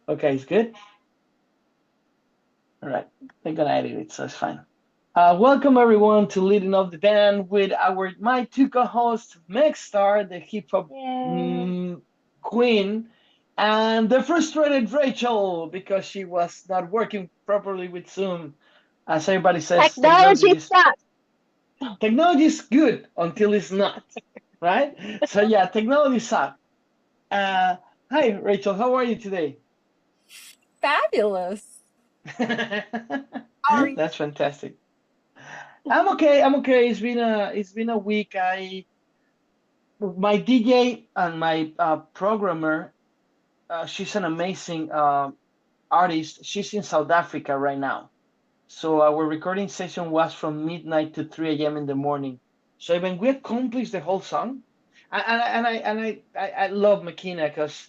Okay, it's good. All right, I'm gonna edit it, so it's fine. Welcome everyone to Leading Up the Band with my two co-hosts, Meg Star, the hip hop Yay. queen, and the frustrated Rachel because she was not working properly with Zoom. As everybody says, Technology sucks. technology is good until it's not, right? So yeah, technology sucks. Uh, Hi Rachel, how are you today? Fabulous. How are you? That's fantastic. I'm okay. I'm okay. It's been a week. My DJ and my programmer. She's an amazing artist. She's in South Africa right now. So our recording session was from midnight to 3 a.m. in the morning. So when we accomplished the whole song, I love Makina because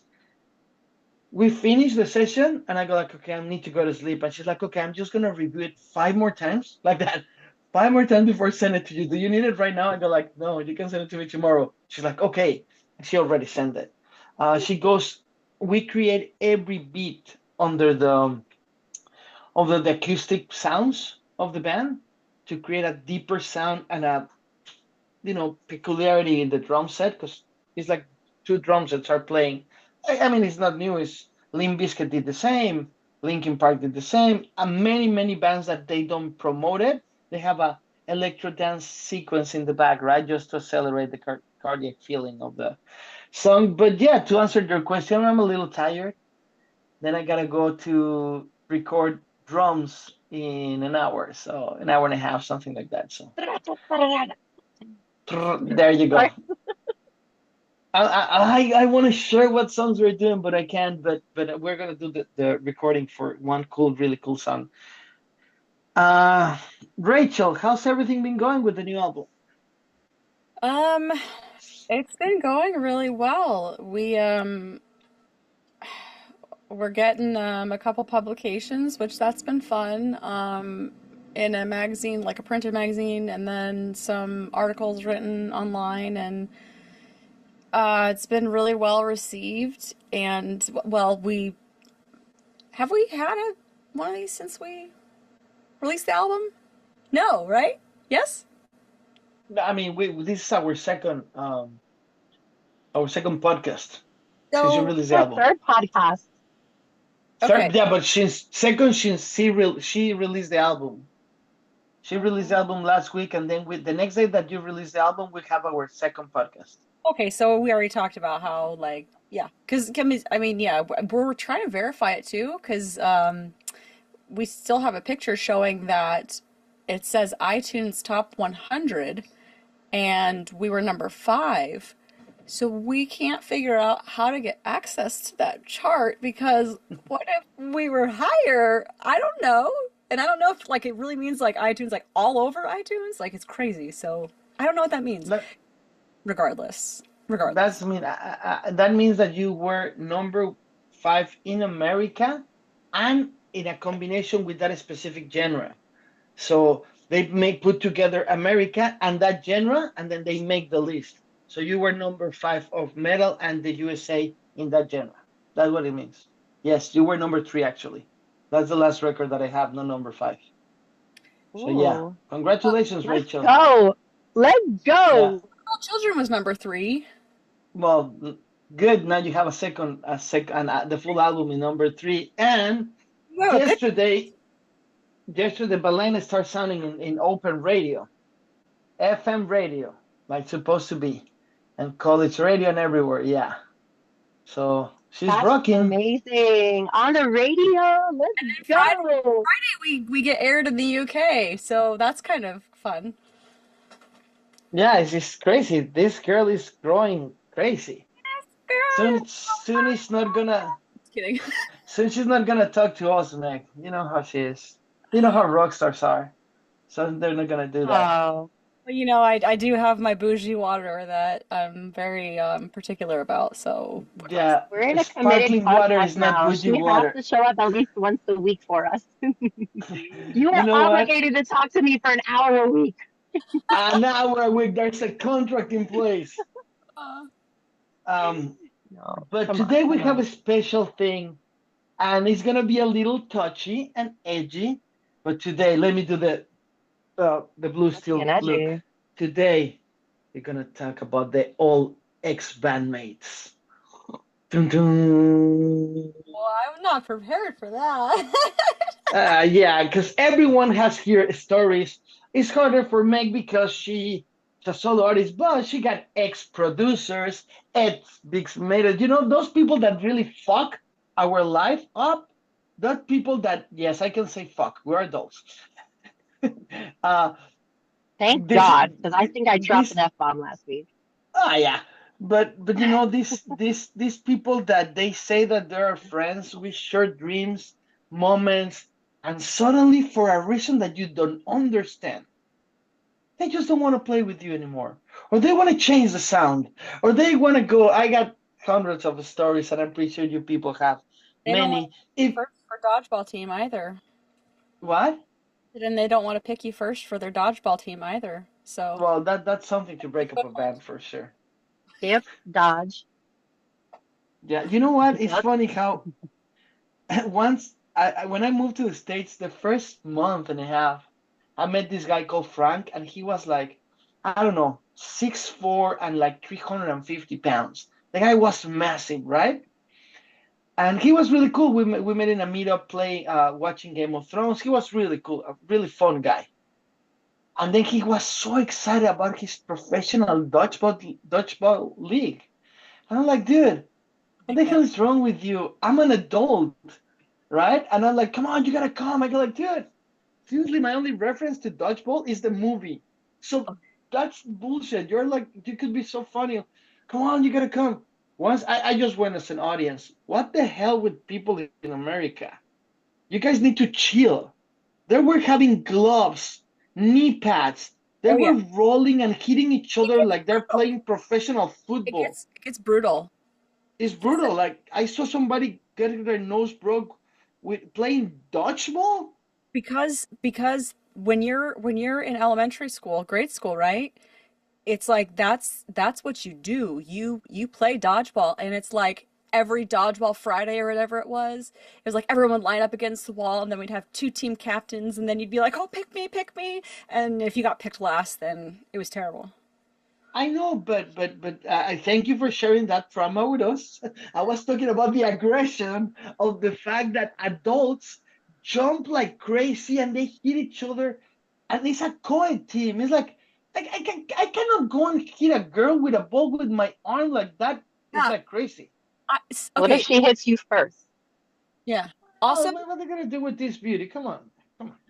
we finished the session and I go like, okay, I need to go to sleep. And she's like, okay, I'm just gonna review it 5 more times, like that, 5 more times before I send it to you. Do you need it right now? I go like, no, you can send it to me tomorrow. She's like, okay. And she already sent it. She goes, we create every beat under the acoustic sounds of the band to create a deeper sound and a peculiarity in the drum set because it's like two drum sets are playing. I mean, it's not new. It's Limp Bizkit did the same, Linkin Park did the same, and many bands that they don't promote it. They have a electro dance sequence in the back, right, just to accelerate the cardiac feeling of the song. But yeah, to answer your question, I'm a little tired. Then I gotta go to record drums in an hour, so an hour and a half, something like that. So there you go. Sorry. I want to share what songs we're doing, but I can't. But we're gonna do the recording for one really cool song. Uh, Rachel, how's everything been going with the new album? Um, it's been going really well. We're getting a couple publications, which that's been fun. In a magazine, like a printed magazine, and then some articles written online, and it's been really well received. And well, we have we had one of these since we released the album? No, right? Yes? I mean, this is our second podcast since you So, released the Our album. third podcast. okay. Third, yeah, but since she released the album. She released the album last week, and then with the next day that you release the album, we have our second podcast. Okay, so we already talked about how, like, yeah, because I mean, yeah, we're trying to verify it too, because we still have a picture showing that it says iTunes Top 100, and we were number five. So we can't figure out how to get access to that chart because what if we were higher? I don't know. And I don't know if like it really means like iTunes like all over iTunes. Like it's crazy. So I don't know what that means. That Regardless. that's Regardless. mean that means that you were number five in America, and in a combination with that specific genre. So they make put together America and that genre, and then they make the list. So you were number five of metal and the USA in that genre. That's what it means. Yes, you were number three actually. That's the last record that I have, no number five. So yeah, Ooh. congratulations, Let's Rachel. go. Let's Yeah. go. Well, Children was number three. Well, good. Now you have the full album in number three. And You have a picture. yesterday, Balena started sounding in open radio, FM radio, like supposed to be, and college radio and everywhere. Yeah. So she's That's rocking. amazing. On the radio. Let's And then go. Friday we get aired in the UK, so that's kind of fun. Yeah, it's just crazy. This girl is growing crazy. Girl. Soon she's not gonna. Just kidding. Soon she's not gonna talk to us, Meg. You know how she is. You know how rock stars are. So they're not gonna do that. Oh, Well, I do have my bougie water that I'm very particular about, so Yeah, we're in a committed sparkling water podcast is not now. bougie She has water. to show up at least once a week for us. You You are know what? obligated to talk to me for an hour a week. An hour a week, there's a contract in place. uh, Um, No, but come on, today we come have a on. special thing. and it's gonna be a little touchy and edgy. But today, let me do the blue Touchy and steel look. edgy. Today, we're gonna talk about the old ex-bandmates. Dun, dun. Well, I'm not prepared for that. Yeah, because everyone has here stories. It's harder for Meg because she's a solo artist, but she got ex-producers, ex-big made. You know, those people that really fuck our life up. That people that, yes, I can say fuck. We're adults. uh, Thank this, God, because I think I dropped this, an F-bomb last week. yeah. But you know, these people that they say that they're friends, we share dreams, moments, and suddenly for a reason that you don't understand, they just don't want to play with you anymore. Or they want to change the sound. Or they want to go. I got hundreds of stories, and I'm pretty sure you people have They don't want many. to pick you If first for dodgeball team either. what? And they don't want to pick you first for their dodgeball team either. So, Well, that's something to break up a equivalent. band for sure. Skip, dodge, Yeah, you know what? It's duck. funny how once when I moved to the States, the first month and a half, I met this guy called Frank, and he was like, I don't know, 6'4" and like 350 pounds. The guy was massive, right? And he was really cool. We met in a meetup, play, watching Game of Thrones. He was really cool, a really fun guy. And then he was so excited about his professional dodgeball league. And I'm like, dude, what the hell is wrong with you? I'm an adult, right? And I'm like, come on, you gotta come. I go like, dude, seriously, my only reference to dodgeball is the movie. So that's bullshit. You're like, you could be so funny. Come on, you gotta come. Once I just went as an audience. What the hell with people in America? You guys need to chill. They were having gloves, knee pads. They Oh yeah, were rolling and hitting each it other gets like they're brutal. playing professional It football. gets it gets brutal. It's Because brutal. Like I saw somebody getting their nose broke with playing dodgeball. because when you're in elementary school, grade school, right? It's like that's what you do. You play dodgeball, and it's like every dodgeball Friday or whatever it was like everyone would line up against the wall, and then we'd have two team captains, and then you'd be like, "Oh, pick me!" And if you got picked last, then it was terrible. I know, but I thank you for sharing that trauma with us. I was talking about the aggression of the fact that adults jump like crazy and they hit each other, and it's a co-ed team. It's like I cannot go and hit a girl with a ball with my arm like that. It's Yeah. like crazy. What if Okay. she hits you first? Yeah. Oh, Also, what are they gonna do with this beauty? Come on.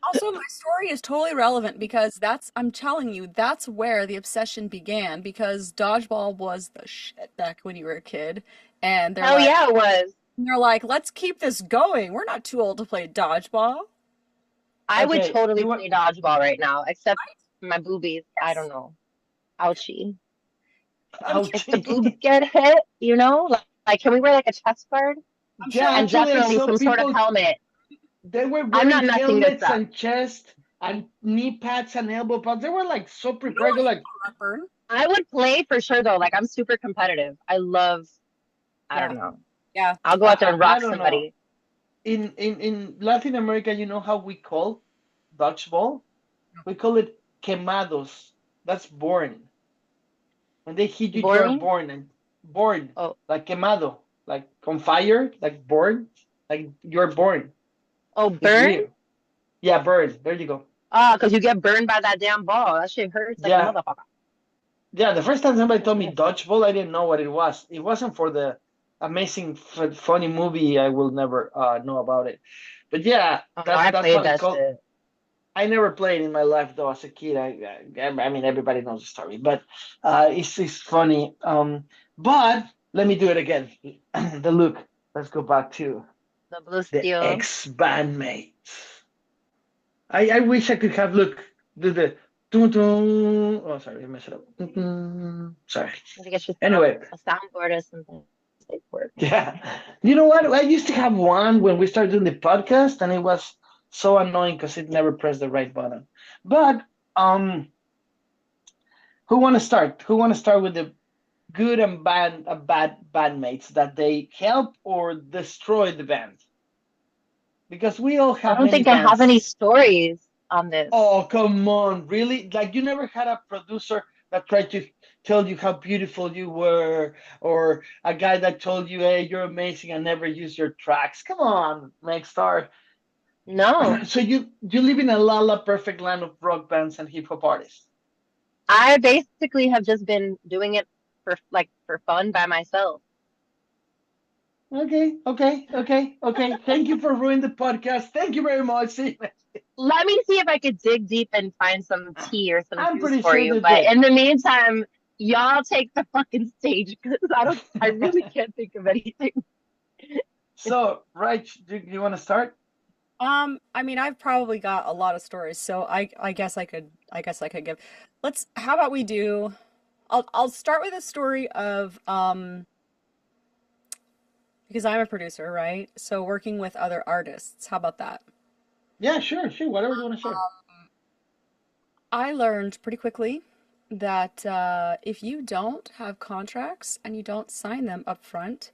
Also, my story is totally relevant because I'm telling you, that's where the obsession began because dodgeball was the shit back when you were a kid. And Hell yeah, it was. they're like, let's keep this going. We're not too old to play dodgeball. I would Okay, totally you want? play dodgeball right now, except Right? my boobies. I don't Yes. know. Ouchie. I'm If the Ouchie. boobs get hit, like can we wear like a chest guard I'm Yeah, sure and actually, I definitely saw some sort of people. helmet? They were I'm not wearing messing this helmets up. and chest and knee pads and elbow pads. They were like so you prepared. They're don't like, have heartburn. I would play for sure though. Like I'm super competitive. I Yeah. don't know. Yeah. I'll go out there and I rock don't know. somebody. In Latin America, you know how we call dodgeball? We call it quemados. That's born. When they hit you, you are Boring? born and born Oh, like quemado, like on fire, like born, like you're born. oh, It's burn? weird. Yeah, burn. There you go. Oh, because you get burned by that damn ball. That shit hurts like a Yeah, motherfucker. yeah. The first time somebody told me Mhm. dodgeball, I didn't know what it was. It wasn't for the amazing, funny movie. I will never know about it. But yeah, Oh no, that's I that's played how it's that called. shit. I never played in my life though as a kid. I mean everybody knows the story, but it's funny. But let me do it again. The look. Let's go back to The blue the steel. ex bandmates. I wish I could have look do the dun, dun. Oh sorry, I messed it up. Dun, dun. Sorry. I think it's just Anyway, a soundboard or something. Safe word. yeah. You know what? I used to have one when we started doing the podcast, and it was so annoying because it never pressed the right button. But um who want to start? Who want to start with the good and bad bandmates that they help or destroy the band? because we all I have don't many think I have any bands. stories on this. Oh, come on, really? Like you never had a producer that tried to tell you how beautiful you were, or a guy that told you, "Hey, you're amazing," and never used your tracks. Come on, Megastar. No, So you live in a perfect land of rock bands and hip hop artists. I basically have just been doing it for fun by myself. Okay. Thank you for ruining the podcast. Thank you very much. See, Let me see if I could dig deep and find some tea or some I'm juice pretty for sure you. they But did. in the meantime, y'all take the fucking stage because I really can't think of anything. So, right, do you want to start? I mean, I've probably got a lot of stories, so I guess I could give. How about we do I'll start with a story of because I'm a producer, right? So working with other artists. How about that? Yeah, sure. Whatever you want to share. I learned pretty quickly that if you don't have contracts and you don't sign them up front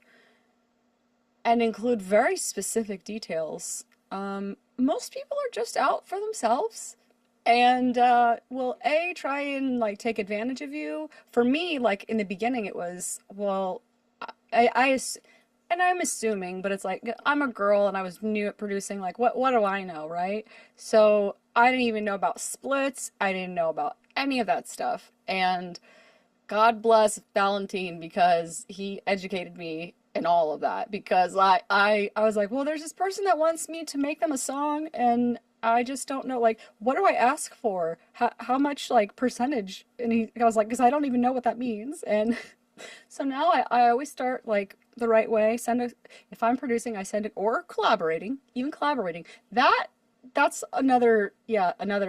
and include very specific details, most people are just out for themselves and will A, try and like take advantage of you. For me, like in the beginning, it was, well, I and I'm assuming, but it's like I'm a girl and I was new at producing. Like, what do I know, right? So I didn't even know about splits. I didn't know about any of that stuff. And God bless Valentine because he educated me in all of that. Because I was like, well, there's this person that wants me to make them a song, and I just don't know, like, what do I ask for? How much like percentage? And I was like, because I don't even know what that means. And so now I always start like the right way. If I'm producing, I send it, or collaborating, even collaborating. That's another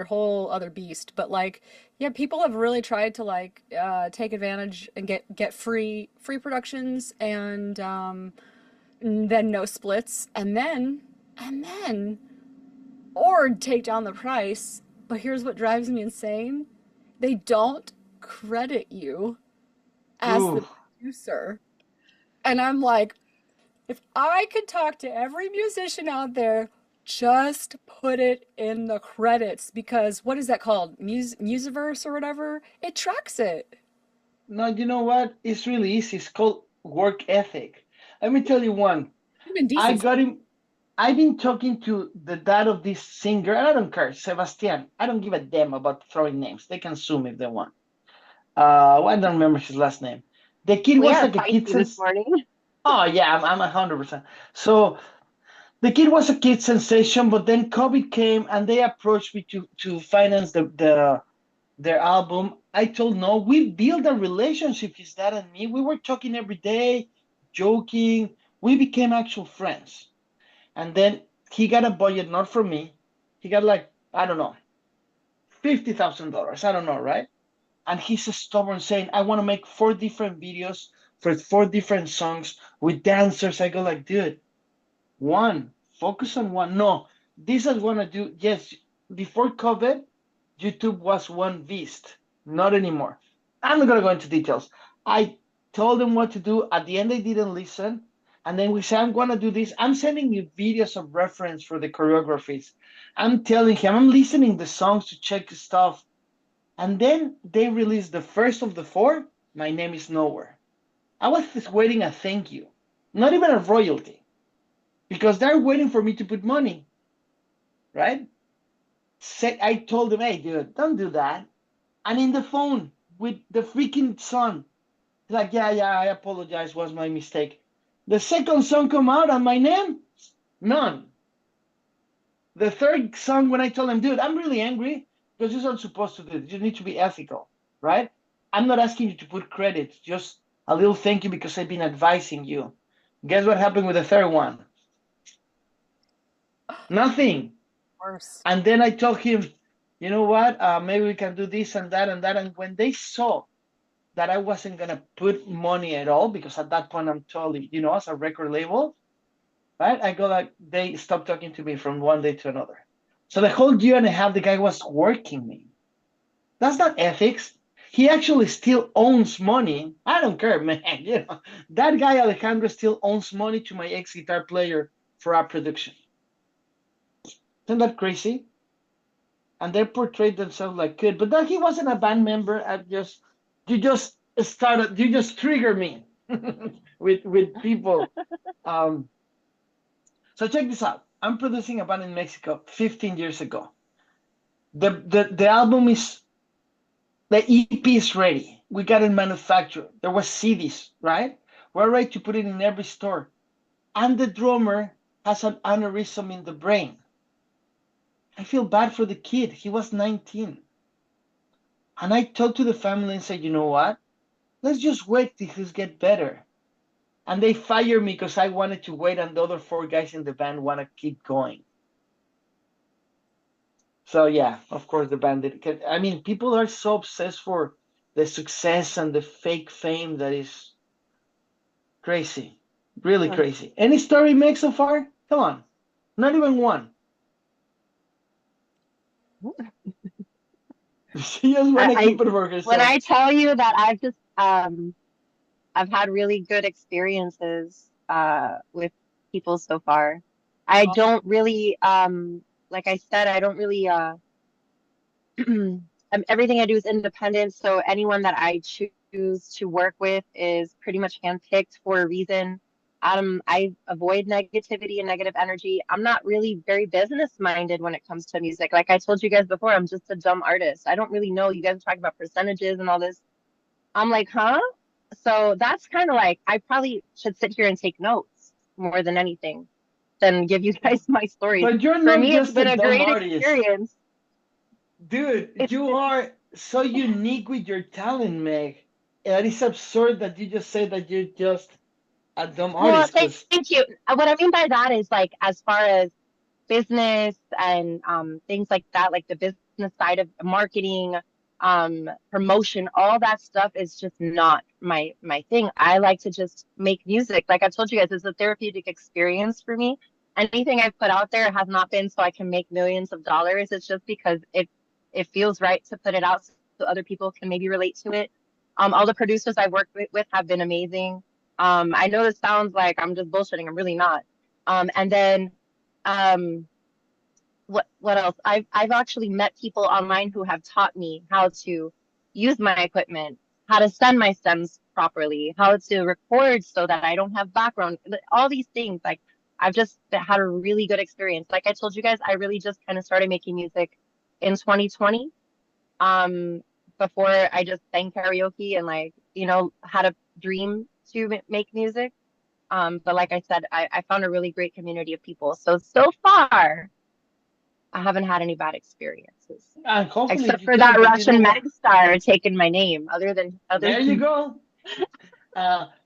whole other beast. But like, yeah, people have really tried to like take advantage and get free productions and then no splits and then or take down the price. But here's what drives me insane. They don't credit you as Ooh, the producer. And I'm like, if I could talk to every musician out there, just put it in the credits because what is that called? Musiverse or whatever? It tracks it. no, you know what? It's really easy. It's called work ethic. Let me tell you one. Human I decency. got him. I've been talking to the dad of this singer, and I don't care, Sebastian. I don't give a damn about throwing names. They can sue me if they want. I don't remember his last name. The kid We was are like a kid feisty this since. morning. Oh yeah, I'm 100%. So the kid was a kid sensation, but then COVID came and they approached me to finance their album. I told no, we built a relationship, his dad and me. We were talking every day, joking. We became actual friends. And then he got a budget not from me. He got like, I don't know, $50,000. I don't know, right? And he's stubborn saying, I want to make 4 different videos for 4 different songs with dancers. I go like, dude, one, focus on one. No, this I want to do. Yes, before COVID, YouTube was one beast. Not anymore. I'm not gonna go into details. I told them what to do. At the end, they didn't listen. And then we said, I'm gonna do this. I'm sending you videos of reference for the choreographies. I'm telling him, I'm listening the songs to check stuff. And then they released the first of the 4. My name is nowhere. I was just waiting a thank you, not even a royalty, because they're waiting for me to put money, right? I told them, hey, dude, don't do that. And in the phone with the freaking son, like, yeah, I apologize, was my mistake. The second song come out and my name, none. The third song, when I told him, dude, I'm really angry because you're not supposed to do it. You need to be ethical, right? I'm not asking you to put credit, just a little thank you because I've been advising you. Guess what happened with the third one? Nothing. Worse. And then I told him, you know what? Maybe we can do this and that and that. And when they saw that I wasn't gonna put money at all, because at that point I'm totally, as a record label, right? I go like they stopped talking to me from one day to another. So the whole year and a half, the guy was working me. That's not ethics. He actually still owns money. I don't care, man. That guy Alejandro still owns money to my ex guitar player for our production. Isn't that crazy? And they portrayed themselves like good, but then he wasn't a band member. You just trigger me with people. Um, so check this out. I'm producing a band in Mexico 15 years ago. The album is the EP is ready. We got it manufactured. There was CDs, right? We're ready to put it in every store. And the drummer has an aneurysm in the brain. I feel bad for the kid. He was 19. And I talked to the family and said, you know what? Let's just wait till he gets better. And they fired me because I wanted to wait and the other 4 guys in the band want to keep going. So yeah, of course the band did. I mean, people are so obsessed for the success and the fake fame that is crazy. Really crazy. Any story, Meg, so far? Come on. Not even one. She just want to keep it for herself. When I tell you that I've had really good experiences with people so far. I don't really like I said, I don't really everything I do is independent, so anyone that I choose to work with is pretty much handpicked for a reason. I avoid negativity and negative energy. I'm not really very business minded when it comes to music. Like I told you guys before, I'm just a dumb artist. I don't really know. You guys are talking about percentages and all this. I'm like, huh? So that's kind of like, I probably should sit here and take notes more than anything than give you guys my story. But you're For not me, it's just been a a dumb great artist. experience. Dude, you are so unique with your talent, Meg. It is absurd that you just say that you're just a dumb Well, artist. 'Cause thank you. What I mean by that is like, as far as business and things like that, like the business side of marketing, promotion, all that stuff is just not my thing. I like to just make music. Like I told you guys, it's a therapeutic experience for me. Anything I've put out there has not been so I can make millions of dollars. It's just because it feels right to put it out so other people can maybe relate to it. All the producers I've worked with have been amazing. I know this sounds like I'm just bullshitting. I'm really not. And then um, what else? I've actually met people online who have taught me how to use my equipment, how to send my stems properly, how to record so that I don't have background, all these things. Like I've just had a really good experience. Like I told you guys, I really just kind of started making music in 2020. Before I just sang karaoke and like, had a dream to make music. But like I said, I found a really great community of people. So far, I haven't had any bad experiences. and hopefully Except you for do, that but Russian meg star taking my name. There you go.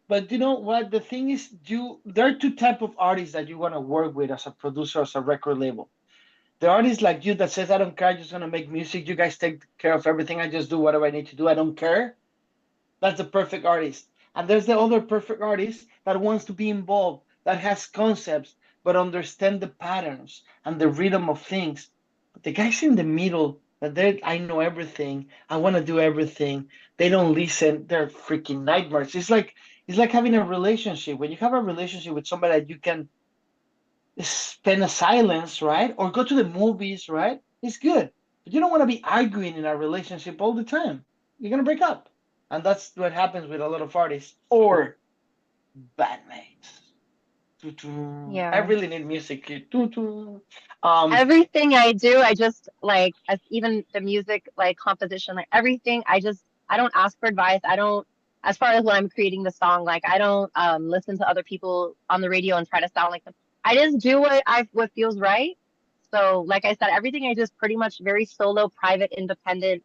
But you know what? The thing is, there are 2 type of artists that you want to work with as a producer, as a record label. The artist like you that says, I don't care, I'm just gonna make music. You guys take care of everything. I just do whatever I need to do. I don't care. That's the perfect artist. And there's the other perfect artist that wants to be involved, that has concepts, but understand the patterns and the rhythm of things. But the guys in the middle, I know everything. I want to do everything. They don't listen. They're freaking nightmares. It's like having a relationship. When you have a relationship with somebody that you can spend a silence, right? Or go to the movies, right? It's good. But you don't want to be arguing in a relationship all the time. You're going to break up. And that's what happens with a lot of artists or bandmates. Yeah. I really need music. Everything I do, I just like, as even the music, like composition, like everything, I don't ask for advice. I don't, as far as when I'm creating the song, like I don't listen to other people on the radio and try to sound like them. I just do what feels right. So like I said, everything I do is pretty much very solo, private, independent.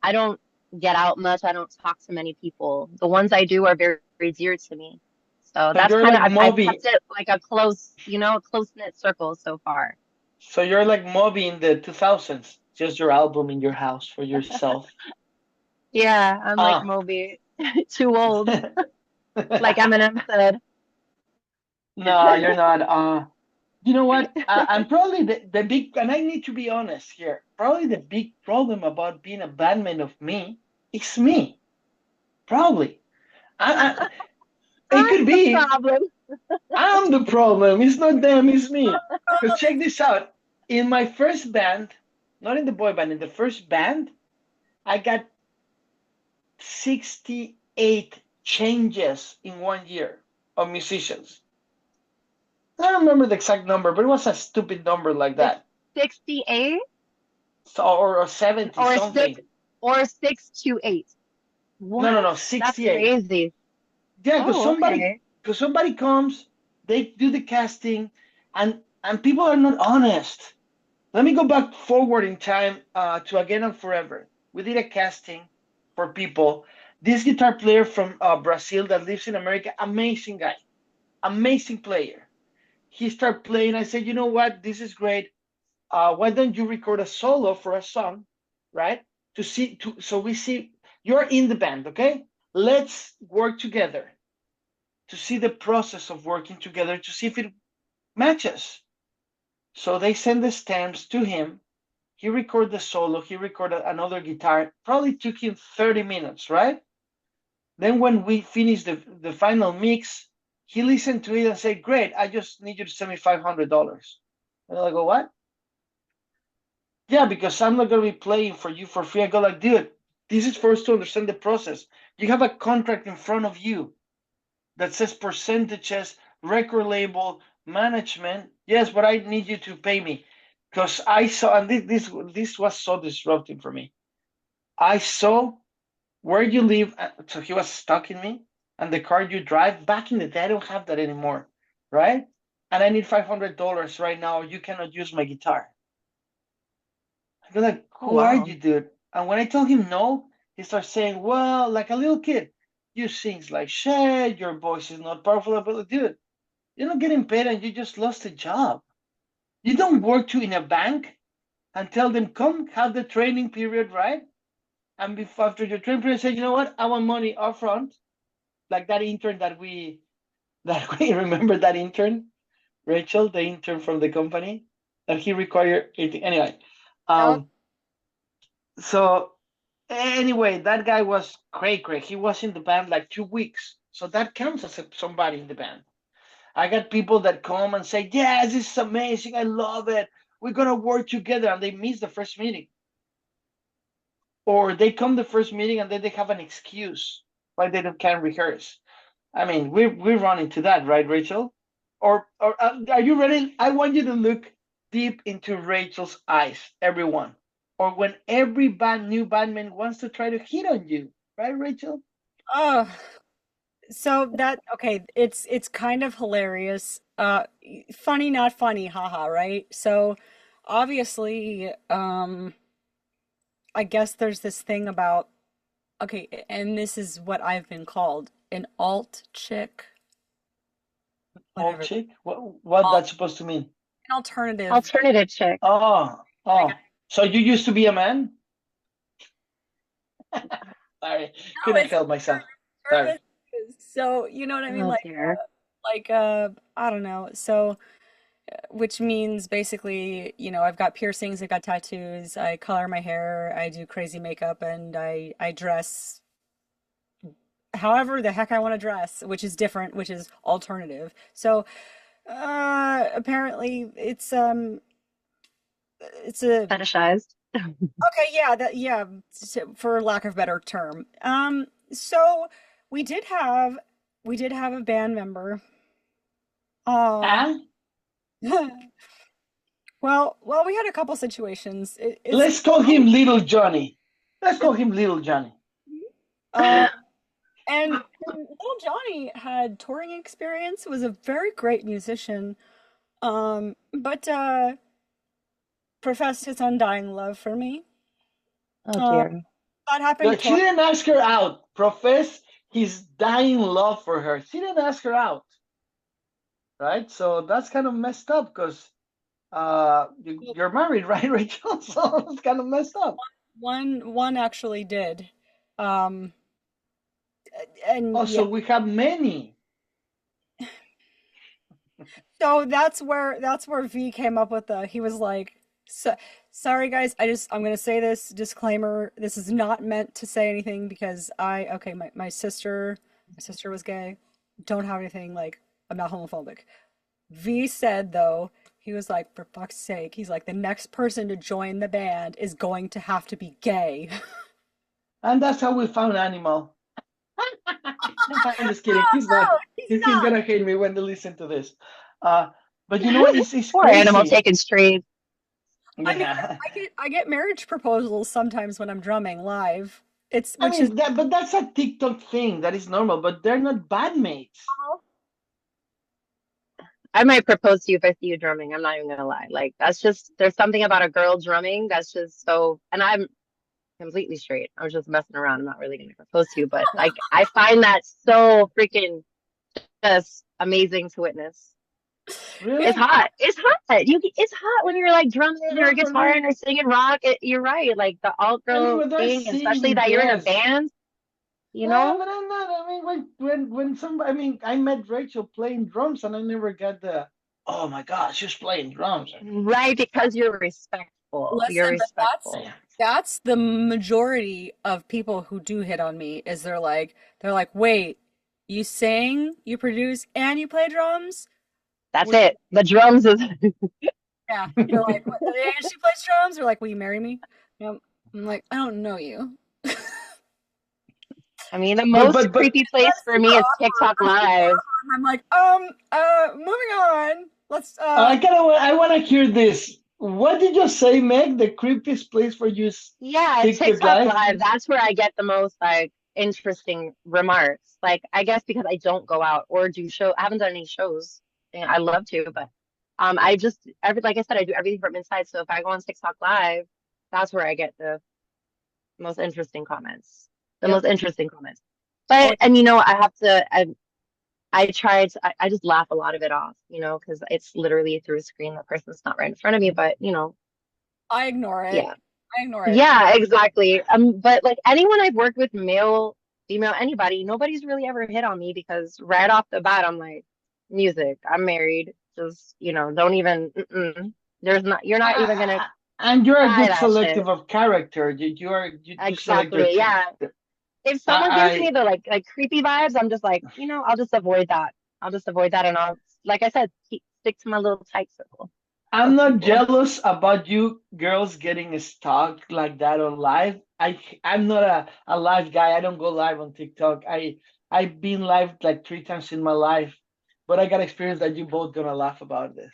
I don't get out much. I don't talk to many people. The ones I do are very, very dear to me. So So that's you're kind of, like I've Moby. kept it like a close-knit circle so far. So you're like Moby in the 2000s. Just your album in your house for yourself. Yeah, I'm like Moby, too old, like Eminem said. No, you're not. You know what? I'm probably the big, and I need to be honest here. Probably the big problem about being a bandman of me is me. Probably. It could be. Problem. I'm the problem. It's not them, it's me. Because check this out. In my first band, not in the boy band, in the first band, I got 68 changes in 1 year of musicians. I don't remember the exact number, but it was a stupid number like Six, that. 68 So, or 70 or six something. or 628. No, no, What? no, That's 68. crazy. Yeah, Oh, okay. because somebody comes, they do the casting, and people are not honest. Let me go back forward in time to Again and Forever. We did a casting for people. This guitar player from Brazil that lives in America, amazing guy, amazing player. He started playing. I said, you know what? This is great. Why don't you record a solo for a song, right? So we see you're in the band, okay? Let's work together to see the process of working together to see if it matches. So they send the stamps to him. He recorded the solo. He recorded another guitar. Probably took him 30 minutes, right? Then when we finished the final mix, he listened to it and said, great, I just need you to send me $500. And I go, what? Yeah, because I'm not going to be playing for you for free. I go like, dude, this is for us to understand the process. You have a contract in front of you that says percentages, record label, management. Yes, but I need you to pay me because I saw, and this was so disruptive for me. I saw where you live. So he was stalking me, and the car you drive. Back in the day, I don't have that anymore, right? And I need $500 right now. You cannot use my guitar. I go like, Oh, who are wow. you, dude? And when I tell him no, he starts saying, well, like a little kid, you sings like shit. Your voice is not powerful. But dude, you're not getting paid and you just lost a job. You don't work to in a bank and tell them, come have the training period, right? And before, after your training period, say, you know what? I want money upfront. Like that intern that we remember that intern, Rachel, the intern from the company, that he required it. Anyway, Yep. um, so anyway, that guy was cray cray. He was in the band like 2 weeks. So that counts as somebody in the band. I got people that come and say, yes, this is amazing. I love it. We're going to work together. And they miss the first meeting. Or they come the first meeting and then they have an excuse why they can't rehearse. I mean, we run into that, right, Rachel? Or are you ready? I want you to look deep into Rachel's eyes, everyone. Or when every new bandman wants to try to hit on you, right, Rachel? Oh, so that okay, it's kind of hilarious. Funny, not funny, haha, right? So obviously, I guess there's this thing about okay, and this is what I've been called an alt chick, Old whatever. chick? What Alt, that's supposed to mean? an alternative. Alternative chick. Oh, Like, oh. So you used to be a man? Sorry, no, couldn't it's help myself. Sorry. service. So you know what I mean? Oh, dear. I don't know. So which means basically, I've got piercings, I've got tattoos, I color my hair, I do crazy makeup, and I dress however the heck I want to dress, which is different, which is alternative. So apparently it's a Fetishized. okay, yeah, for lack of a better term. So we did have we did have a band member. Um Ah, well, we had a couple situations. It's let's call him Little Johnny. Let's call him Little Johnny. uh and little Johnny had touring experience, was a very great musician, but professed his undying love for me. Oh, Uh, dear. that happened But she twice. didn't ask her out. Profess his dying love for her. She didn't ask her out, right? So that's kind of messed up because you're married, right, Rachel? So it's kind of messed up. One actually did. Um, and Oh, yeah, so we have many. so that's where V came up with he was like, so, sorry guys, I'm gonna say this disclaimer. This is not meant to say anything because okay, my sister was gay. Don't have anything like I'm not homophobic. V said though He was like, for fuck's sake, he's like, the next person to join the band is going to have to be gay. And that's how we found Animal. I'm just kidding. He's not. No, he's He's not. gonna hate me when they listen to this. Uh, but you know what? It's Poor Animal crazy. taking strays. I mean, Yeah. I get marriage proposals sometimes when I'm drumming live. It's I which is mean but that's a TikTok thing. That is normal. But they're not bandmates. I might propose to you if I see you drumming. I'm not even gonna lie. Like that's just there's something about a girl drumming that's just so. And I'm completely straight. I was just messing around. I'm not really gonna propose to you, but like I find that so freaking just amazing to witness. It's Really? hot. It's hot. It's hot when you're like drumming or No, for guitaring me. or singing rock. You're right. Like the alt I mean, girl when they're thing, especially singing, that you're in a yes. band. You Yeah, know, but I'm not. I mean, when somebody, I mean, I met Rachel playing drums, and I never got the, oh my God, she's playing drums. right? Because you're respectful. You're listen, but respectful. that's the majority of people who do hit on me is they're like, wait, you sing, you produce, and you play drums? That's Will you, it. The drums is. yeah. They're like, what, and she plays drums? They're like, will you marry me? I'm like, I don't know you. I mean, the But most but but creepy place for me is TikTok Live. I'm like, moving on. Let's I want to hear this. What did you say, Meg? The creepiest place for you is Yeah, TikTok TikTok Live? Live. That's where I get the most like interesting remarks. Like, I guess because I don't go out or do show. I haven't done any shows. And I love to, but I just like I said, I do everything from inside. So if I go on TikTok Live, that's where I get the most interesting comments. The yep. most interesting comments. But and I have to. I try to. I just laugh a lot of it off, because it's literally through a screen. The person's not right in front of me, but I ignore it. yeah. I ignore it. Yeah, exactly. But like anyone I've worked with, male, female, anybody, nobody's really ever hit on me because right off the bat, I'm like, music, I'm married. Just, don't even, you're not even gonna And you're a try good that shit. selective of character. You select your. Exactly. Yeah. If someone gives me I the like creepy vibes, I'm just like, I'll just avoid that. I'll just avoid that and I'll, like I said, stick to my little tight circle I'm of not people. jealous about you girls getting stalked like that on live. I'm not a live guy. I don't go live on TikTok. I've been live like 3 times in my life, but I got experience that you both gonna laugh about this.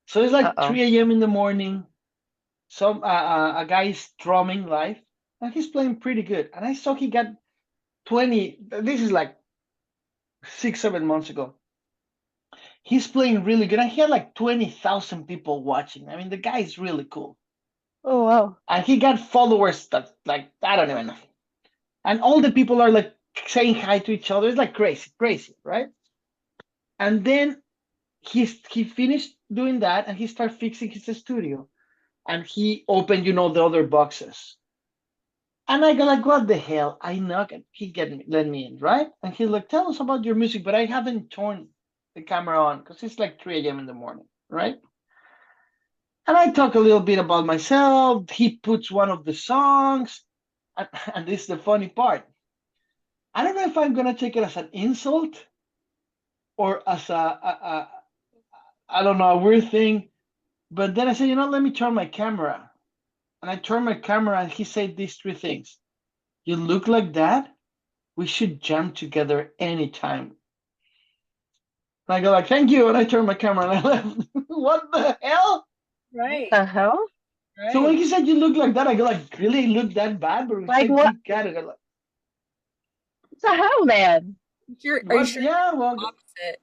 So it's like Uh-oh. 3 a.m. in the morning. Some a guy is drumming live, and he's playing pretty good. And I saw he got 20. This is like 6, 7 months ago. He's playing really good, and he had like 20,000 people watching. I mean, the guy is really cool. Oh, wow. And he got followers that like I don't even know. And all the people are like saying hi to each other. It's like crazy, right? And then he finished doing that and he started fixing his studio. And he opened, the other boxes. And I go like, what the hell? I knock and let me in, right? And he's like, tell us about your music, but I haven't turned the camera on because it's like 3 a.m. in the morning, right? And I talk a little bit about myself. He puts one of the songs, and this is the funny part. I don't know if I'm gonna take it as an insult or as a I don't know, a weird thing. But then I said, let me turn my camera. And I turned my camera, and he said these 3 things. You look like that? We should jam together anytime. And I go like, thank you. And I turned my camera and I left. What the hell? Right. The hell? So when Right. he said you look like that, I go like, really look that bad? But he Like said what you got it. I go like, the hell, man? Are you what? sure Yeah, well, opposite?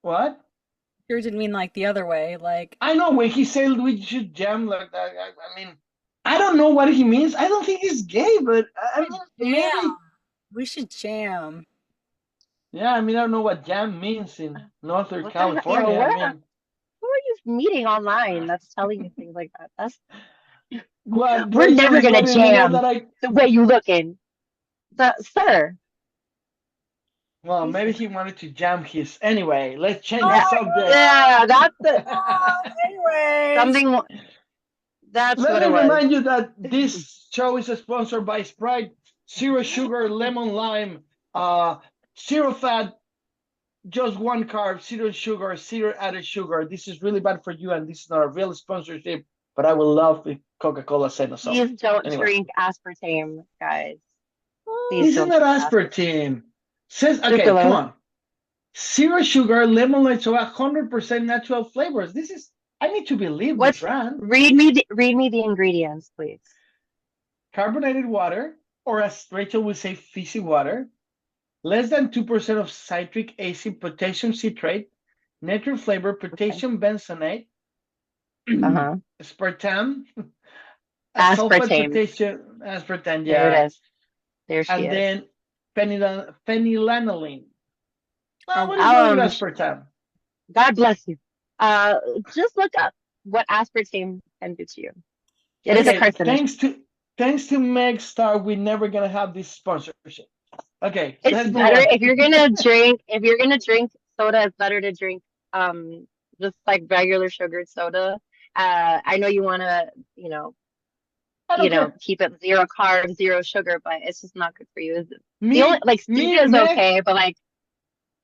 what? Sure didn't mean like the other way. Like, I know when he said we should jam like that. I mean, I don't know what he means. I don't think he's gay, but I mean, yeah, maybe. we should jam. Yeah, I mean, I don't know what jam means in Northern What the hell? Yo, California. I mean, who are you meeting online that's telling you things like that? what We're Rachel never is gonna letting me know jam that I. the way you looking. Sir. Well, maybe he wanted to jam his. Anyway, let's change Oh the Yeah, my subject. yeah, that's the God. Anyways, something. That's Let what me it was. remind you that this show is sponsored by Sprite, zero sugar, lemon lime, zero fat just one carb, zero sugar, zero added sugar. This is really bad for you, and this is not a real sponsorship. But I would love if Coca-Cola sent us some. Please don't Anyway, drink aspartame, guys. Please this is don't not drink aspartame. aspartame. Says okay, come Sucralose. on. Zero sugar, lemonade, so 100% natural flavors. This is I need to believe the What's brand. read me the ingredients, please. Carbonated water, or as Rachel would say, fizzy water. Less than 2% of citric acid, potassium citrate, natural flavor, Okay. potassium benzoate, Uh-huh. aspartame, a sulfate Aspartame. potassium, aspartame, There it yeah, is. There she and is. then phenylalanine. Oh, What is wrong with Um, aspartame? God bless you. Uh, just look up what aspartame can do to you. It is a Okay, carcinogen. thanks to Meg Star, we're never gonna have this sponsorship. Okay, It's let's move better on. if you're gonna drink soda, it's better to drink just like regular sugared soda. I know you wanna, I don't care. keep it zero carbs, zero sugar, but it's just not good for you. The only Me, like me, stevia is Meg. okay, but like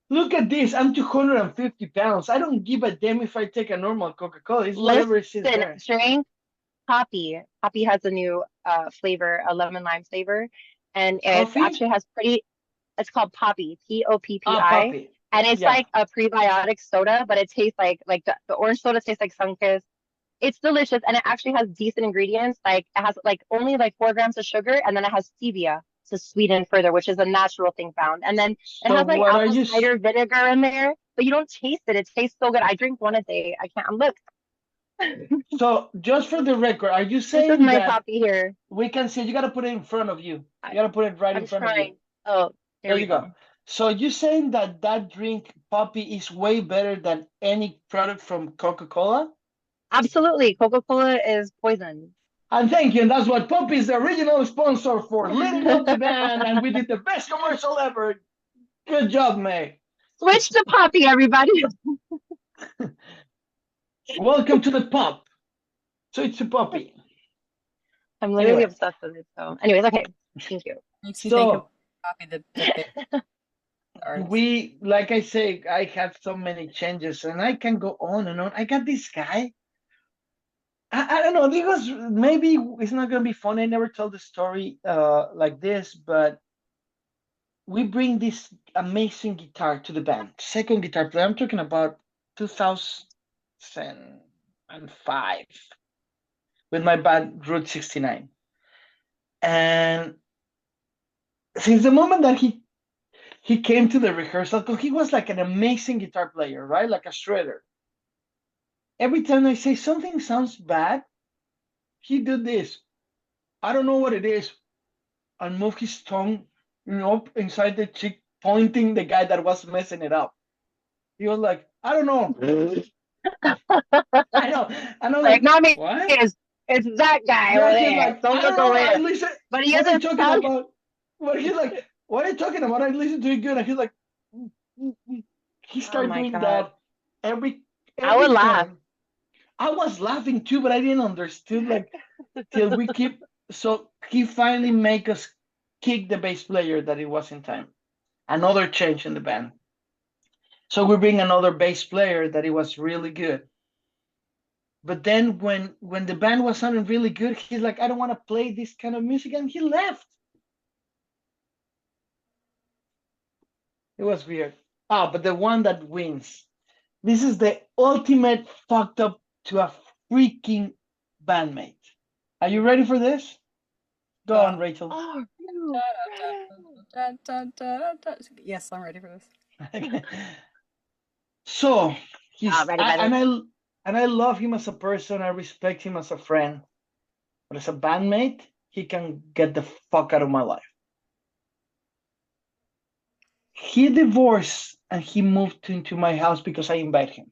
Look at this. I'm 250 pounds. I don't give a damn if I take a normal Coca-Cola. It's whatever is listen, there. drink Poppy. Poppy has a new flavor, a lemon lime flavor, and it Coffee? actually has pretty. It's called Poppy, Ah, Poppi, puppy. and it's Yeah. like a prebiotic soda, but it tastes like the orange soda tastes like Sunkist. It's delicious, and it actually has decent ingredients. Like it has like only like 4 grams of sugar, and then it has stevia to sweeten further, which is a natural thing found. And then it So has like what are apple you? cider vinegar in there, but you don't taste it. It tastes so good. I drink one a day. I can't look. So just for the record, are you This is saying my that Poppy here. we can see? You got to put it in front of you. I, You got to put it right in I'm front of you. trying. Oh, here There we you go. go. So you saying that that drink, Poppy, is way better than any product from Coca-Cola? Absolutely. Coca-Cola is poison. And thank you. And that's what Poppy is the original sponsor for leading up the band, and we did the best commercial ever. Good job, May. Switch to Poppy, everybody. Welcome to the pop. So it's a Poppy. I'm literally Anyway, obsessed with it. So, anyways, okay. Thank you. makes me think of so coffee the artist. we, like I say, I have so many changes, and I can go on and on. I got this guy. I don't know. Because maybe it's not gonna be fun. I never told the story like this, but we bring this amazing guitar to the band. Second guitar player. I'm talking about 2005 with my band Route 69. And since the moment that he came to the rehearsal, because he was like an amazing guitar player, right? Like a shredder. Every time I say something sounds bad, he did this. I don't know what it is. And move his tongue, inside the cheek, pointing the guy that was messing it up. He was like, I don't know. I know. And I'm Like, like, not me. what? It's that guy over Yeah, he's there. like, Don't I look don't know. over I there. listen. But he What are you doesn't talking sound. about? What he's like, what are you talking about? I listen to it good. And he's like, he Oh started my doing God. that every I would laugh. time. I was laughing too, but I didn't understand like till we keep. So he finally make us kick the bass player that it was in time. Another change in the band. So we bring another bass player that it was really good. But then when the band was sounding really good, he's like, I don't want to play this kind of music, and he left. It was weird. Ah, but the one that wins. This is the ultimate fucked up to a freaking bandmate. Are you ready for this? Go on, Rachel. Oh, Yes, I'm ready for this. So not ready by this. and I love him as a person. I respect him as a friend, but as a bandmate, he can get the fuck out of my life. He divorced and he moved into my house because I invited him.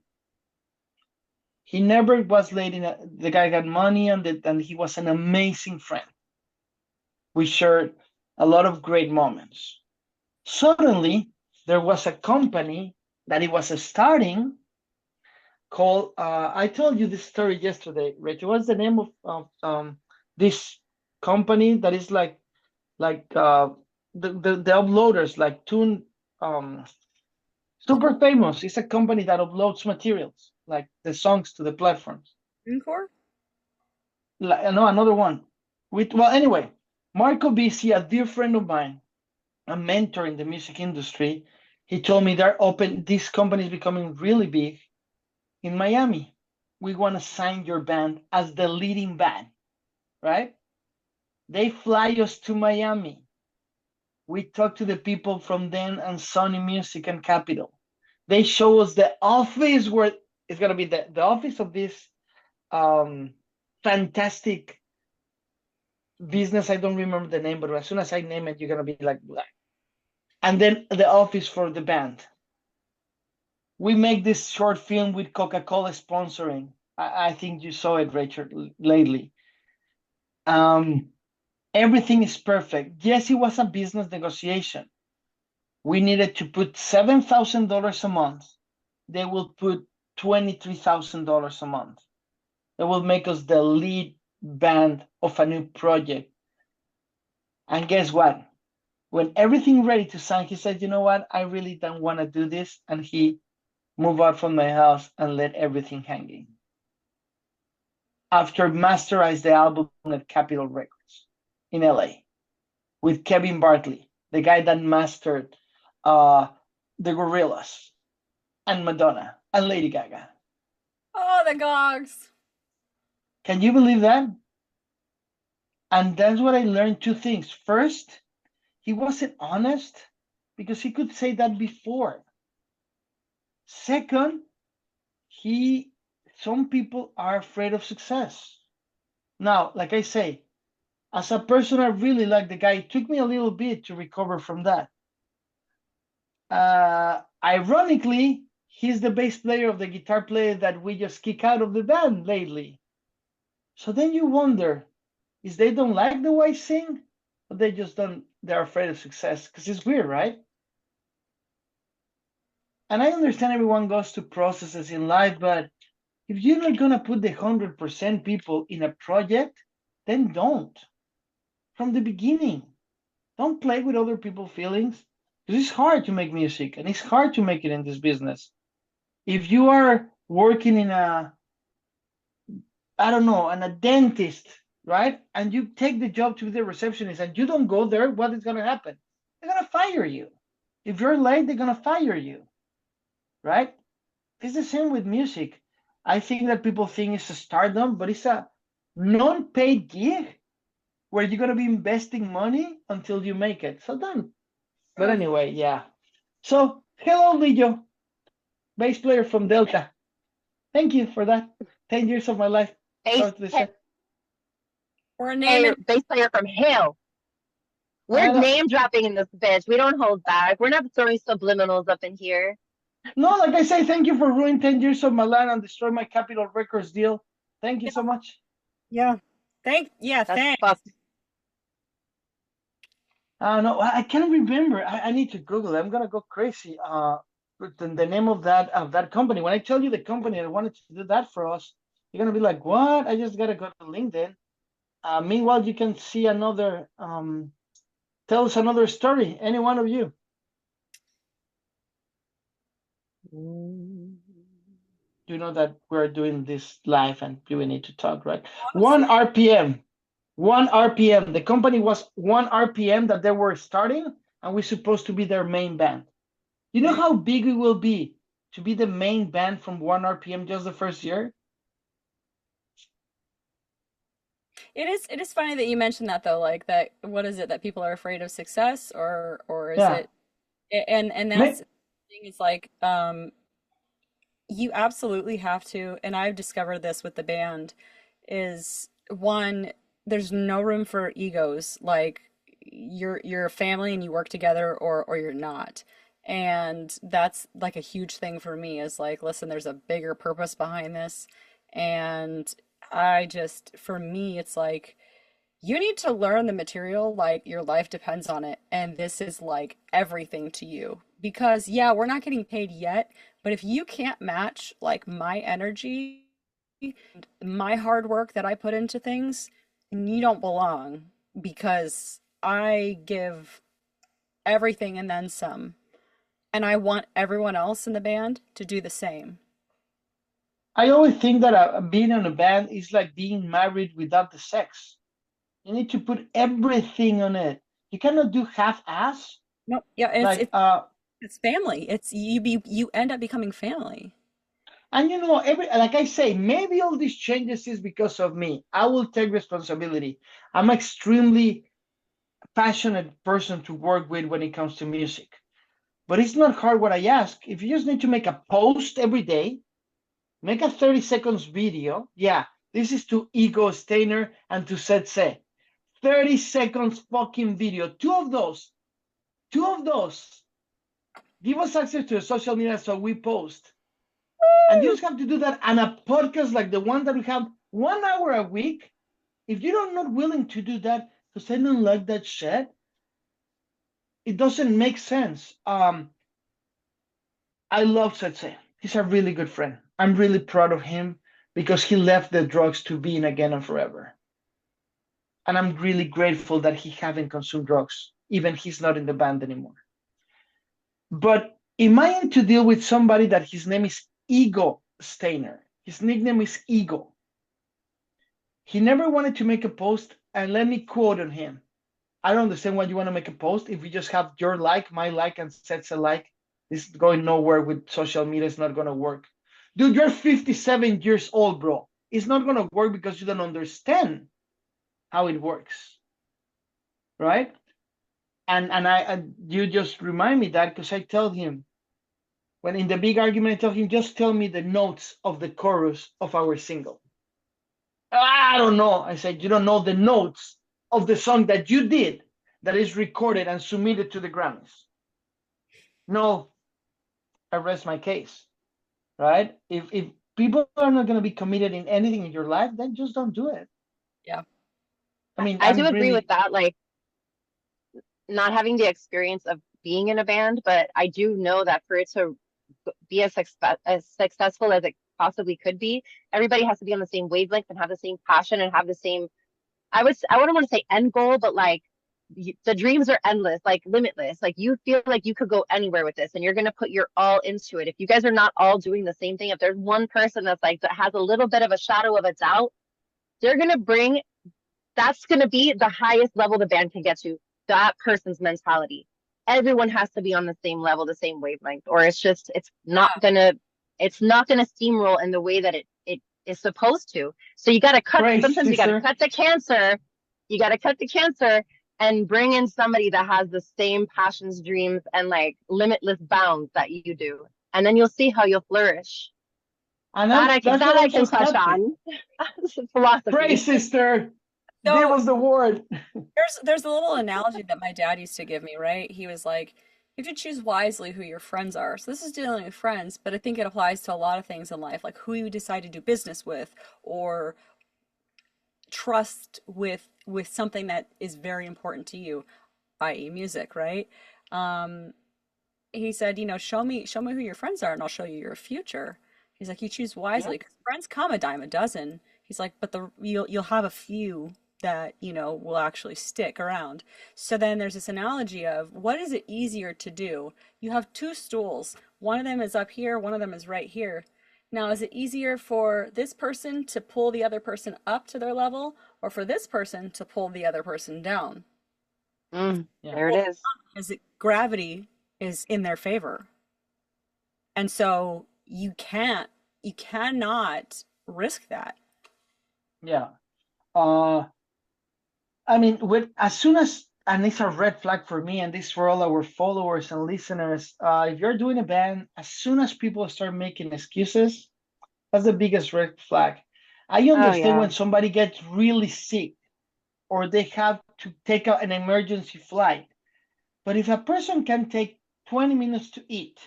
He never was late in the guy got money and he was an amazing friend. We shared a lot of great moments. Suddenly, there was a company that he was starting called, I told you this story yesterday, Rachel. What's the name of this company that is like the uploaders, like Tune, Super famous. It's a company that uploads materials, like the songs to the platforms. Encore? No, another one. Well, anyway, Marco Bisi, a dear friend of mine, a mentor in the music industry, he told me this company is becoming really big in Miami. We want to sign your band as the leading band, right? They fly us to Miami. We talk to the people from then and Sony Music and Capitol. They show us the office where it's gonna be the office of this fantastic business. I don't remember the name, but as soon as I name it, you're gonna be like, blah. And then the office for the band. We make this short film with Coca-Cola sponsoring. I think you saw it, Richard, lately. Everything is perfect. Yes, it was a business negotiation. We needed to put $7,000 a month. They will put $23,000 a month. They will make us the lead band of a new project. And guess what? When everything ready to sign, he said, you know what? I really don't want to do this. And he moved out from my house and let everything hanging. After masterized the album at Capitol Records in LA with Kevin Bartley, the guy that mastered the Gorillaz and Madonna and Lady Gaga. Oh, the Gogs. Can you believe that? And that's what I learned, two things. First, he wasn't honest because he could say that before. Second, some people are afraid of success. Now, like I say, as a person, I really like the guy. It took me a little bit to recover from that. Ironically, he's the bass player of the guitar player that we just kick out of the band lately. So then you wonder, is they don't like the way I sing, or they're afraid of success? Because it's weird, right? And I understand everyone goes through processes in life, but if you're not gonna put the 100% people in a project, then don't. From the beginning, don't play with other people's feelings. Because it's hard to make music, and it's hard to make it in this business. If you are working in a dentist, right? And you take the job to be the receptionist and you don't go there, what is going to happen? They're going to fire you. If you're late, they're going to fire you, right? It's the same with music. I think that people think it's a stardom, but it's a non-paid gig where you're going to be investing money until you make it. So done. But anyway, yeah. So, hello, Lillo, bass player from Delta. Thank you for that. 10 years of my life. Or a name bass player from Hale. We're name dropping in this bitch. We don't hold back. We're not throwing subliminals up in here. No, like I say, thank you for ruining 10 years of my life and destroy my Capitol Records deal. Thank you so much. Yeah. Thanks. Fucked. No, I can't remember. I need to Google it. I'm gonna go crazy. The name of that company. When I tell you the company that wanted to do that for us, you're gonna be like, what? I just gotta go to LinkedIn. Meanwhile, you can see another. Tell us another story. Any one of you. You know that we're doing this live and we need to talk, right? 1 RPM. 1 RPM. The company was 1 RPM that they were starting, and we're supposed to be their main band. You know how big it will be to be the main band from 1 RPM just the first year? It is funny that you mentioned that though, like that. What is it that people are afraid of success, or is it? And that's the thing is like you absolutely have to. And I've discovered this with the band is one. There's no room for egos. Like you're a family and you work together, or you're not. And that's like a huge thing for me is like, listen, there's a bigger purpose behind this. And for me, it's like, you need to learn the material like your life depends on it. And this is like everything to you. Because, yeah, we're not getting paid yet. But if you can't match like my energy, my hard work that I put into things, you don't belong because I give everything and then some. And I want everyone else in the band to do the same. I always think that being in a band is like being married without the sex. You need to put everything on it. You cannot do half-ass. No, yeah, Like, it's family. It's you end up becoming family. and like I say, maybe all these changes is because of me. I will take responsibility. I'm extremely passionate person to work with when it comes to music. But it's not hard what I ask. If you just need to make a post every day, make a 30 seconds video. Yeah, this is to Ego Stainer and to Setse. 30 seconds fucking video. Two of those. Give us access to the social media so we post. And you just have to do that on a podcast like the one that we have 1 hour a week. If you're not willing to do that, because I don't like that shit, it doesn't make sense. I love Setse. He's a really good friend. I'm really proud of him because he left the drugs to be in Again and Forever. And I'm really grateful that he haven't consumed drugs, even he's not in the band anymore. But imagine to deal with somebody that his name is Ego Stainer. His nickname is Ego. He never wanted to make a post, and let me quote on him. I don't understand why you want to make a post if we just have your like, my like, and sets a like. This is going nowhere with social media. It's not going to work. Dude, you're 57 years old, bro. It's not going to work because you don't understand how it works, right? And you just remind me that because I tell him, when in the big argument, I tell him, just tell me the notes of the chorus of our single. I don't know. I said, you don't know the notes of the song that you did that is recorded and submitted to the Grammys. No, I rest my case, right? If people are not going to be committed in anything in your life, then just don't do it. Yeah. I mean, I do agree with that, like not having the experience of being in a band, but I do know that for it to be as successful as it possibly could be, everybody has to be on the same wavelength and have the same passion and have the same, I wouldn't want to say end goal, but like the dreams are endless, like limitless. Like you feel like you could go anywhere with this and you're going to put your all into it. If you guys are not all doing the same thing, if there's one person that's like, that has a little bit of a shadow of a doubt, they're going to bring, that's going to be the highest level the band can get to, that person's mentality. Everyone has to be on the same level, the same wavelength, or it's not gonna steamroll in the way that it is supposed to. So you gotta cut, sometimes you gotta cut the cancer, and bring in somebody that has the same passions, dreams, and like limitless bounds that you do. And then you'll see how you'll flourish. And that I can touch on. Philosophy. Pray, sister. That was the word. There's a little analogy that my dad used to give me, right? He was like, you have to choose wisely who your friends are. So this is dealing with friends, but I think it applies to a lot of things in life, like who you decide to do business with or trust with something that is very important to you, i.e. music, right? He said, show me who your friends are and I'll show you your future. He's like, you choose wisely because friends come a dime a dozen. He's like, but you'll have a few that will actually stick around. So then there's this analogy of what is it easier to do? You have two stools. One of them is up here, one of them is right here. Now, is it easier for this person to pull the other person up to their level or for this person to pull the other person down? There it is. Is it gravity is in their favor. And so you cannot risk that. Yeah. I mean, as soon as, and it's a red flag for me, and this for all our followers and listeners, if you're doing a band, as soon as people start making excuses, that's the biggest red flag. I understand when somebody gets really sick or they have to take an emergency flight. But if a person can take 20 minutes to eat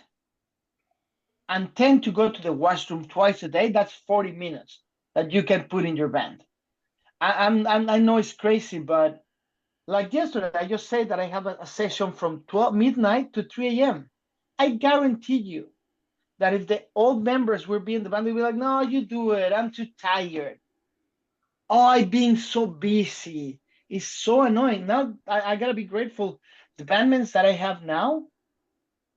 and 10 to go to the washroom twice a day, that's 40 minutes that you can put in your band. I know it's crazy, but like yesterday, I just said that I have a session from 12 midnight to 3 a.m. I guarantee you that if the old members were being the band, they'd be like, no, you do it. I'm too tired. Oh, I'm being so busy. It's so annoying. Now I got to be grateful. The bandmates that I have now,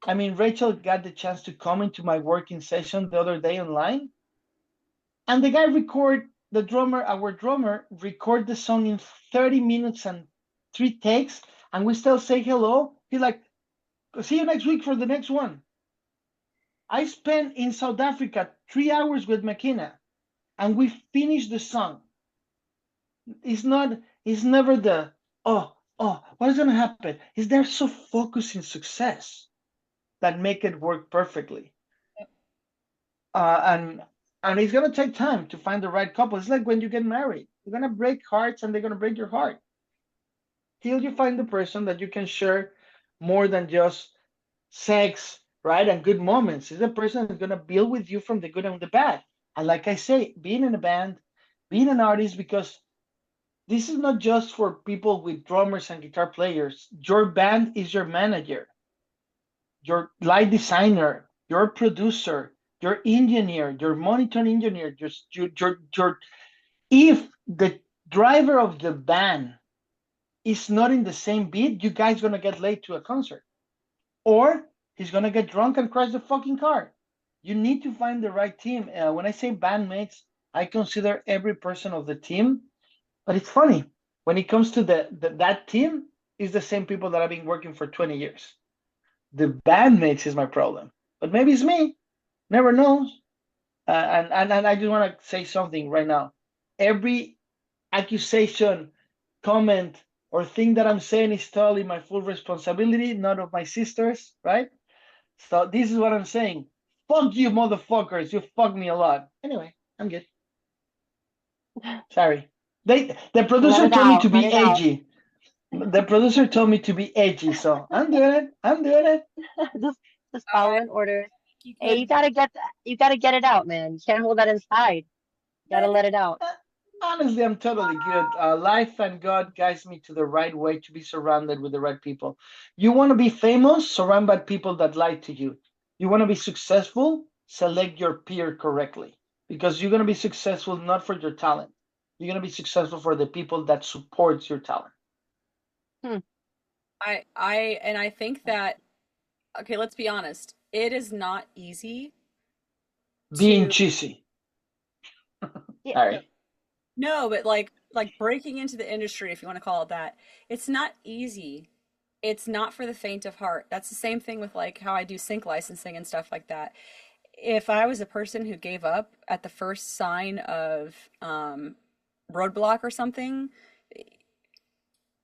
I mean, Rachel got the chance to come into my working session the other day online, and the guy the drummer, our drummer, record the song in 30 minutes and 3 takes, and we still say hello. He's like, see you next week for the next one. I spent in South Africa 3 hours with McKenna, and we finished the song. It's never the, what is going to happen? Is they're so focused in success that make it work perfectly. And it's going to take time to find the right couple. It's like when you get married, you're going to break hearts and they're going to break your heart till you find the person that you can share more than just sex, right? And good moments. It's a person that's going to build with you from the good and the bad. And like I say, being in a band, being an artist, because this is not just for people with drummers and guitar players. Your band is your manager, your light designer, your producer, your engineer, your monitor engineer, your if the driver of the band is not in the same beat, you guys gonna get late to a concert. Or he's gonna get drunk and crash the fucking car. You need to find the right team. When I say bandmates, I consider every person of the team. But it's funny, when it comes to that team, is the same people that I've been working for 20 years. The bandmates is my problem. But maybe it's me. Never knows. And I just want to say something right now. Every accusation, comment, or thing that I'm saying is totally my full responsibility, not of my sisters, right? So this is what I'm saying. Fuck you, motherfuckers. You fucked me a lot. Anyway, I'm good. Sorry. The producer told me to be edgy. The producer told me to be edgy, so I'm doing it. I'm doing it. Just following orders. Hey, you gotta get it out, man. You can't hold that inside. You gotta let it out. Honestly, I'm totally good. Life and God guides me to the right way to be surrounded with the right people. You want to be famous? Surround by people that like to you. You want to be successful? Select your peer correctly, because you're going to be successful not for your talent. You're going to be successful for the people that supports your talent. I think that, okay, let's be honest. It is not easy Being to cheesy. Yeah. Sorry. no, but like breaking into the industry, if you want to call it that, it's not easy. It's not for the faint of heart. That's the same thing with like how I do sync licensing and stuff like that. If I was a person who gave up at the first sign of roadblock or something,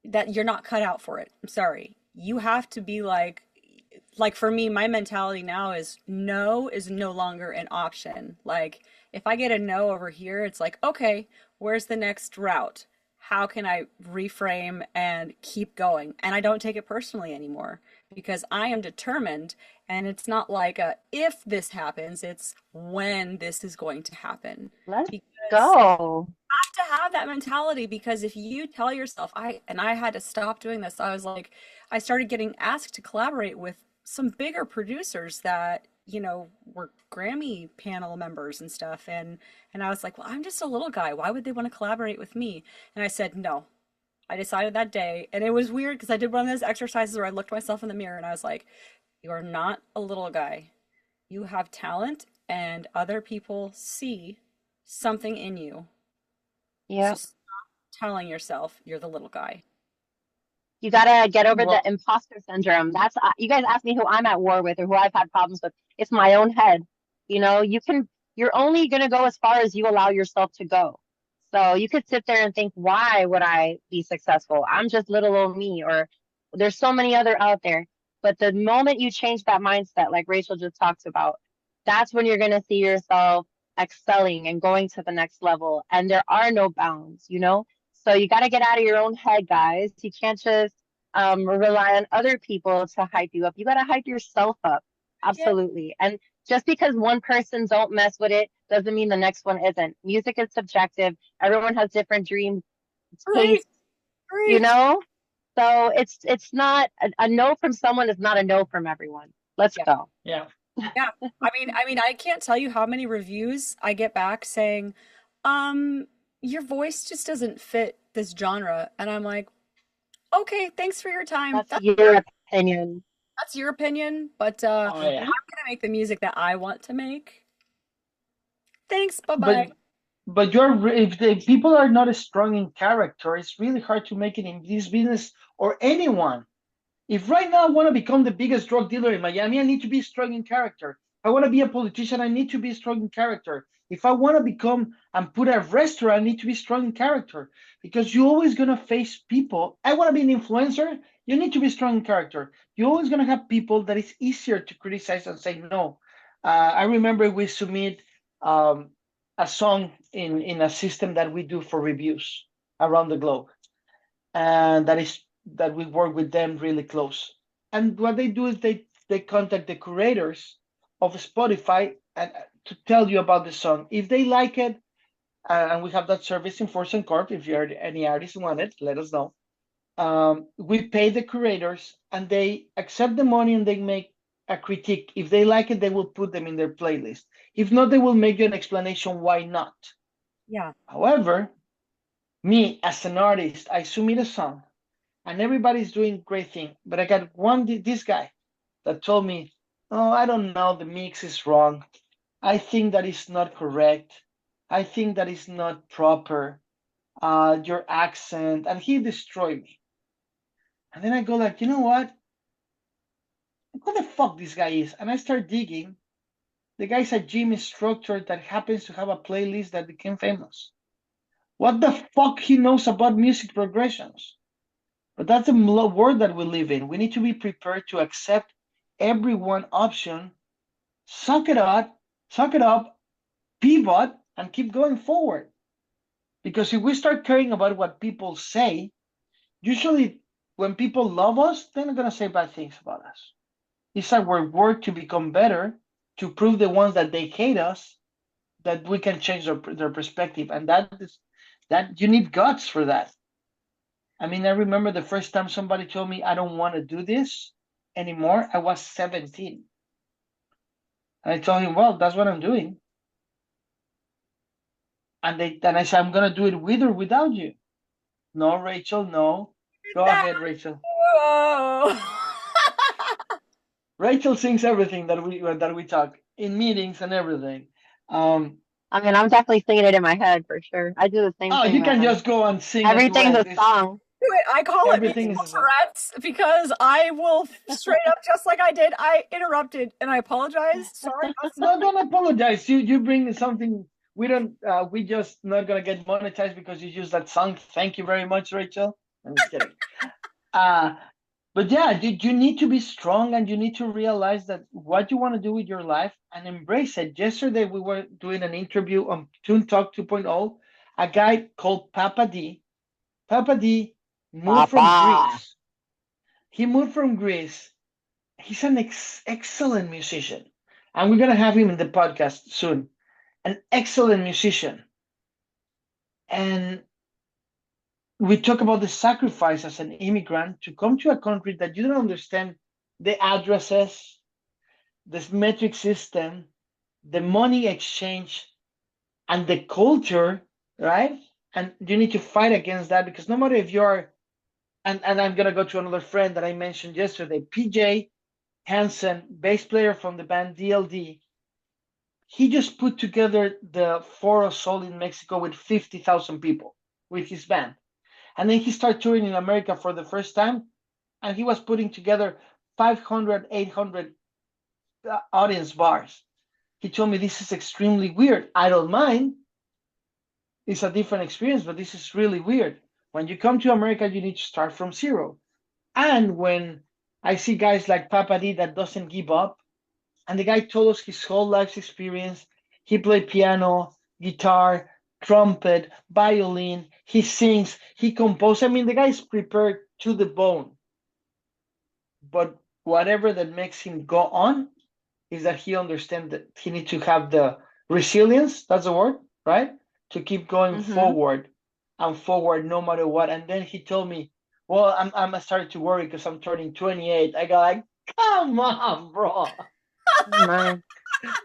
that you're not cut out for it. I'm sorry. You have to be like for me, my mentality now is no is no longer an option. Like if I get a no over here, it's like, okay, where's the next route? How can I reframe and keep going? And I don't take it personally anymore because I am determined, and it's not like a if this happens, it's when this is going to happen. Let's Because go. to have that mentality, because if you tell yourself, I had to stop doing this. I was like, I started getting asked to collaborate with some bigger producers that, were Grammy panel members and stuff. And I was like, well, I'm just a little guy. Why would they want to collaborate with me? And I said, no. I decided that day, and it was weird because I did one of those exercises where I looked myself in the mirror and I was like, you are not a little guy. You have talent, and other people see something in you. So Yeah. stop telling yourself you're the little guy. You gotta get over the Well, imposter syndrome. That's you guys ask me who I'm at war with or who I've had problems with. It's my own head. You're only gonna go as far as you allow yourself to go. So you could sit there and think, why would I be successful? I'm just little old me, or there's so many other out there. But the moment you change that mindset, like Rachel just talked about, that's when you're gonna see yourself excelling and going to the next level. And there are no bounds. So you got to get out of your own head, guys. You can't just rely on other people to hype you up. You got to hype yourself up. Yeah, Absolutely. And just because one person don't mess with it doesn't mean the next one isn't. Music is subjective. Everyone has different dreams, preach, tastes, you preach. know? So it's not a no from someone is not a no from everyone. Let's Yeah, go. yeah. yeah. I mean, I can't tell you how many reviews I get back saying, your voice just doesn't fit this genre. And I'm like, okay, thanks for your time. That's That's your opinion. That's your opinion, but Oh I'm yeah. gonna make the music that I want to make. Thanks, bye bye. But if the people are not strong in character, it's really hard to make it in this business or anyone. If right now I want to become the biggest drug dealer in Miami, I need to be strong in character. If I want to be a politician, I need to be strong in character. If I want to become and put a restaurant, I need to be strong in character because you're always going to face people. I want to be an influencer. You need to be strong in character. You're always going to have people that it's easier to criticize and say no. I remember we submit um, a song in a system that we do for reviews around the globe, and that we work with them really close. And what they do is they contact the curators of Spotify and to tell you about the song. If they like it, and we have that service in Force and Corp. If you're any artist want it, let us know. We pay the curators, and they accept the money, and they make a critique. If they like it, they will put them in their playlist. If not, they will make you an explanation why not. Yeah. However, me as an artist, I submit a song and everybody's doing great thing. But I got this guy that told me, "Oh, I don't know, the mix is wrong. I think that is not correct. I think that is not proper. Your accent," and he destroyed me. And then I go like, you know what? Who the fuck this guy is? And I start digging. The guy's a gym instructor that happens to have a playlist that became famous. What the fuck he knows about music progressions? But that's the world that we live in. We need to be prepared to accept every one option, suck it up, pivot, and keep going forward. Because if we start caring about what people say, usually when people love us, they're not gonna say bad things about us. It's our work to become better, to prove the ones that they hate us that we can change their perspective, and that you need guts for that. I mean, I remember the first time somebody told me I don't want to do this anymore. I was 17. And I told him, well, that's what I'm doing. And I said, I'm gonna do it with or without you. No, Rachel, no. Go ahead, Rachel. Whoa. Rachel sings everything that we talk in meetings and everything. I mean, I'm definitely singing it in my head for sure. I do the same Oh, thing, you can man. just go and sing a Everything's duet. a song. I call it Everything musical is a song. Tourette's because I will straight up, just like I did. I interrupted and I apologize. Sorry. No, don't apologize. You bring something. We don't. We just not gonna get monetized because you use that song. Thank you very much, Rachel. I'm just kidding. Uh, but yeah, you need to be strong, and you need to realize that what you want to do with your life and embrace it. Yesterday we were doing an interview on Toon Talk 2.0. A guy called Papa D. Papa D moved from Papa. Greece. He moved from Greece. He's an excellent musician, and we're gonna have him in the podcast soon. An excellent musician, and we talk about the sacrifice as an immigrant to come to a country that you don't understand the addresses, the metric system, the money exchange, and the culture, right? And you need to fight against that because no matter if you're, and I'm gonna go to another friend that I mentioned yesterday, PJ Hansen, bass player from the band DLD. He just put together the Foro Sol in Mexico with 50,000 people with his band. And then he started touring in America for the first time, and he was putting together 500, 800 audience bars. He told me this is extremely weird. I don't mind. It's a different experience, but this is really weird. When you come to America, you need to start from zero. And when I see guys like Papa D that doesn't give up, and the guy told us his whole life's experience. He played piano, guitar, trumpet, violin. He sings, he composes. I mean, the guy's prepared to the bone. But whatever that makes him go on is that he understands that he needs to have the resilience, that's the word, right? To keep going forward and forward no matter what. And then he told me, well, I'm starting to worry because I'm turning 28. I go like, come on, bro. Man.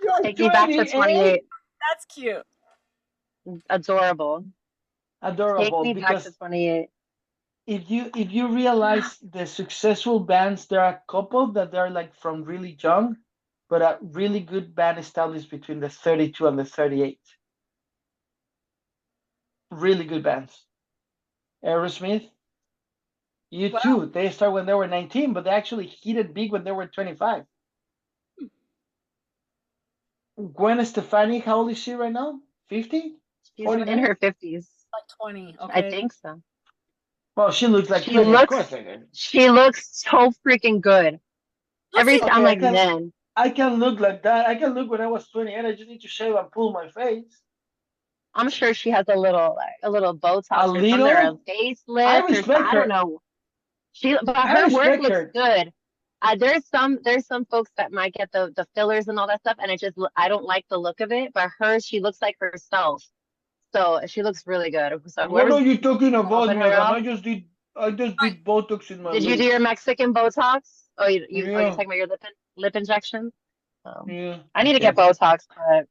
You're Take me back to 28. 28. That's cute. Adorable. Take Adorable me back to because 28. if you realize the successful bands, there are a couple that are like from really young, but a really good band established between the 32 and the 38. Really good bands. Aerosmith, Wow. U2, they start when they were 19, but they actually hit it big when they were 25. Gwen Stefani, how old is she right now? 50? She's in 49? her 50s. Like 20. I Okay. think so. Well, she looks like She 20, of course looks I did. she looks so freaking good. Let's see. I'm Okay, like, man, I can look like that. I can look when I was 28. I just need to shave and pull my face. I'm sure she has a little A Botox or something, or a little. I facelift or respect I don't her. know. But I her work respect looks her. good. There's some folks that might get the fillers and all that stuff, and I don't like the look of it. But she looks like herself, so she looks really good. So What whoever's are you talking about, helping her Megan? out, I just Right. did Botox in my did you do your lips. Mexican Botox? Oh, you're Yeah, talking about your lip injection? yeah. I need to get Botox, but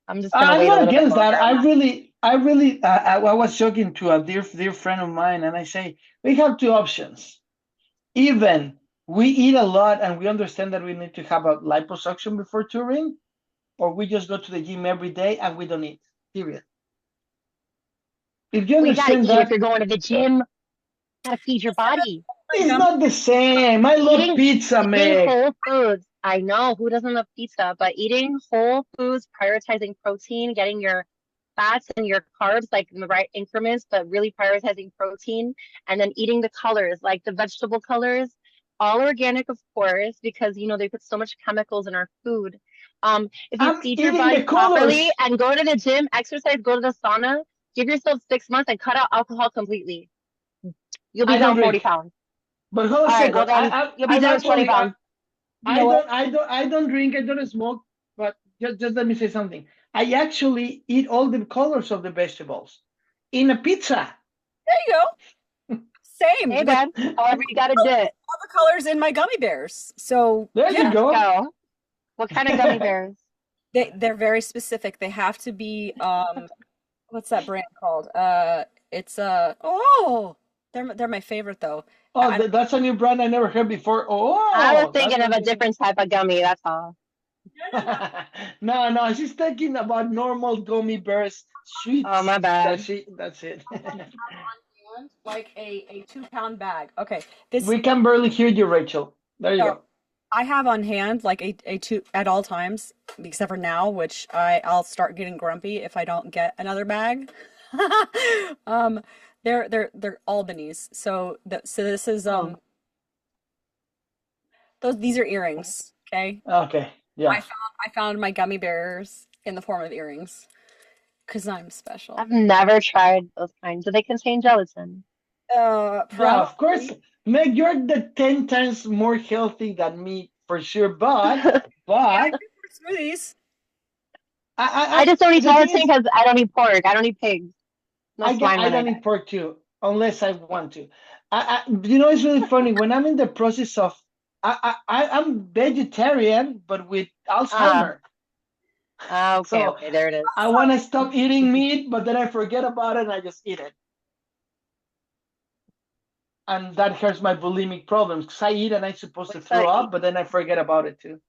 I'm just gonna I'm wait a not little bit against that. longer on that. I was talking to a dear friend of mine, and I say we have two options. Even we eat a lot, and we understand that we need to have a liposuction before touring, or we just go to the gym every day and we don't eat. Period. If you Well, you gotta understand eat if that, you're going to the gym. You gotta feed your Let's see. body. My it's gum. not the same. I love Eating pizza, eating Meg. whole foods. I know who doesn't love pizza, but eating whole foods, prioritizing protein, getting your fats and your carbs like in the right increments, but really prioritizing protein, and then eating the colors, like the vegetable colors, all organic, of course, because they put so much chemicals in our food. If you I'm feed your eating body the properly colors. and go to the gym, exercise, go to the sauna, give yourself 6 months and cut out alcohol completely. You'll be I don't down 40 drink. pounds. But hold a All right, well second. then you'll be I'm down 20 actually pounds. You know what? I don't drink. I don't smoke. But just let me say something. I actually eat all the colors of the vegetables in a pizza. There you go. Same. Hey, Like man. However you gotta do it. all the colors in my gummy bears. So There you yeah, Let's go. go. What kind of gummy bears? they're very specific. They have to be what's that brand called? It's they're my favorite though. Oh, I that's a new brand I never heard before. I was Oh, that's thinking of a a new. different type of gummy, that's all. no, no, no. No, no, she's talking about normal gummy bears Oh, my sweets. bad. That's it. On hand, like a 2 pound bag. Okay, this We can barely hear you, Rachel. There you oh, go. I have on hand like a two at all times, except for now, which I'll start getting grumpy if I don't get another bag. Um, they're Albanese. So this is Oh, these are earrings. Okay, okay. Yeah. I found my gummy bears in the form of earrings because I'm special. I've never tried those kinds. Do they contain gelatin? Yeah, of course. Probably. Meg, you're the 10 times more healthy than me for sure. Yeah, But good for smoothies. I just don't eat the thing gelatin is, because I don't eat pork. I don't eat pigs. No swine I when I don't die. eat pork too, unless I want to. It's really funny when I'm in the process of, I'm vegetarian, but with Ah, Alzheimer. okay, So okay, there it is. I want to stop eating meat, but then I forget about it and I just eat it. And that hurts my bulimic problems because I eat and I'm supposed to What's throw the up, but then I forget about it too.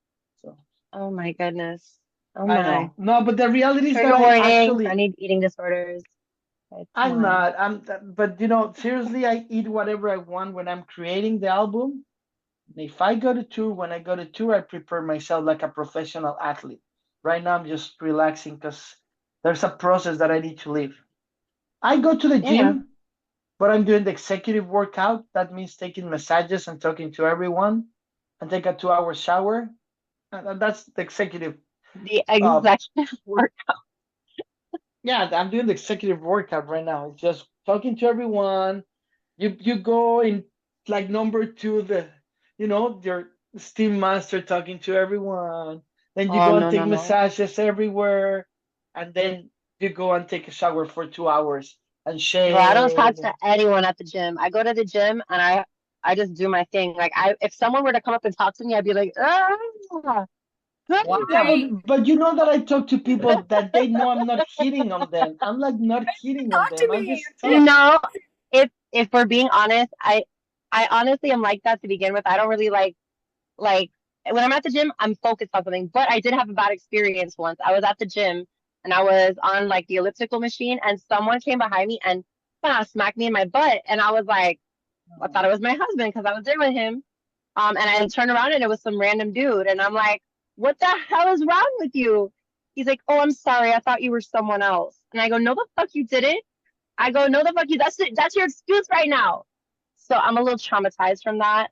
So Oh my goodness. Oh I my. know. No, but the reality is that Trigger I warning. I actually, need eating disorders. Okay, come I'm on. not. But seriously, I eat whatever I want when I'm creating the album. If I go to tour, when I go to tour, I prepare myself like a professional athlete. Right now, I'm just relaxing because there's a process that I need to live. I go to the Yeah. gym, but I'm doing the executive workout. That means taking massages and talking to everyone and take a 2 hour shower. And that's the executive. The Uh, executive work. yeah, I'm doing the executive workout right now. It's just talking to everyone. You go in like number two, your steam master talking to everyone. Then you Oh, go and no, take no, no. massages everywhere, and then you go and take a shower for 2 hours and Bro, I don't talk shave. to anyone at the gym. I go to the gym and I just do my thing. Like if someone were to come up and talk to me, I'd be like, ah, ah. Yeah, Why? but you know that I talk to people that they know I'm not hitting on them. I'm like not hitting on Talk to them. I'm me. just I'm talk. No, if if we're being honest, I honestly am like that to begin with. I don't really like when I'm at the gym, I'm focused on something. But I did have a bad experience once. I was at the gym and I was on like the elliptical machine, and someone came behind me and smacked me in my butt, and I was like, I thought it was my husband because I was there with him. And I turned around and it was some random dude, and I'm like, what the hell is wrong with you? He's like, oh, I'm sorry, I thought you were someone else. And I go, no, the fuck you didn't. I go, no, the fuck you. That's your excuse right now. So I'm a little traumatized from that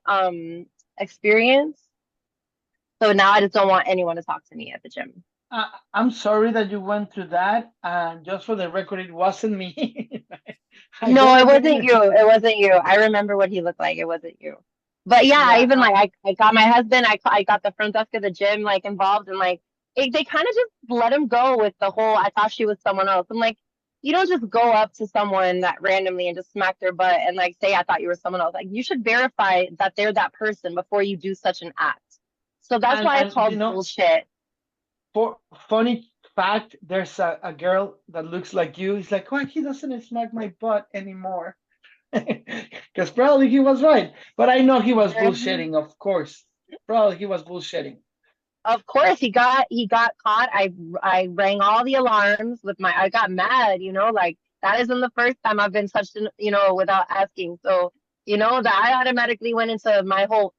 experience. So now I just don't want anyone to talk to me at the gym. I'm sorry that you went through that. And just for the record, it wasn't me. I No, don't it think wasn't you. It wasn't you. I remember what he looked like. It wasn't you. But yeah, I yeah. even like I got my husband. I got the front desk of the gym like involved, and like they kind of just let him go with the whole. I thought she was someone else. I'm like, you don't just go up to someone that randomly and just smack their butt and like say I thought you were someone else. Like you should verify that they're that person before you do such an act. So that's why I And called bullshit. for funny fact, there's a girl that looks like you. He's like, why he doesn't smack my butt anymore? Because probably he was right. But I know he was bullshitting, of course. Probably he was bullshitting. Of course, he got caught. I rang all the alarms with my. I got mad, like that isn't the first time I've been touched, without asking. So, that I automatically went into my whole.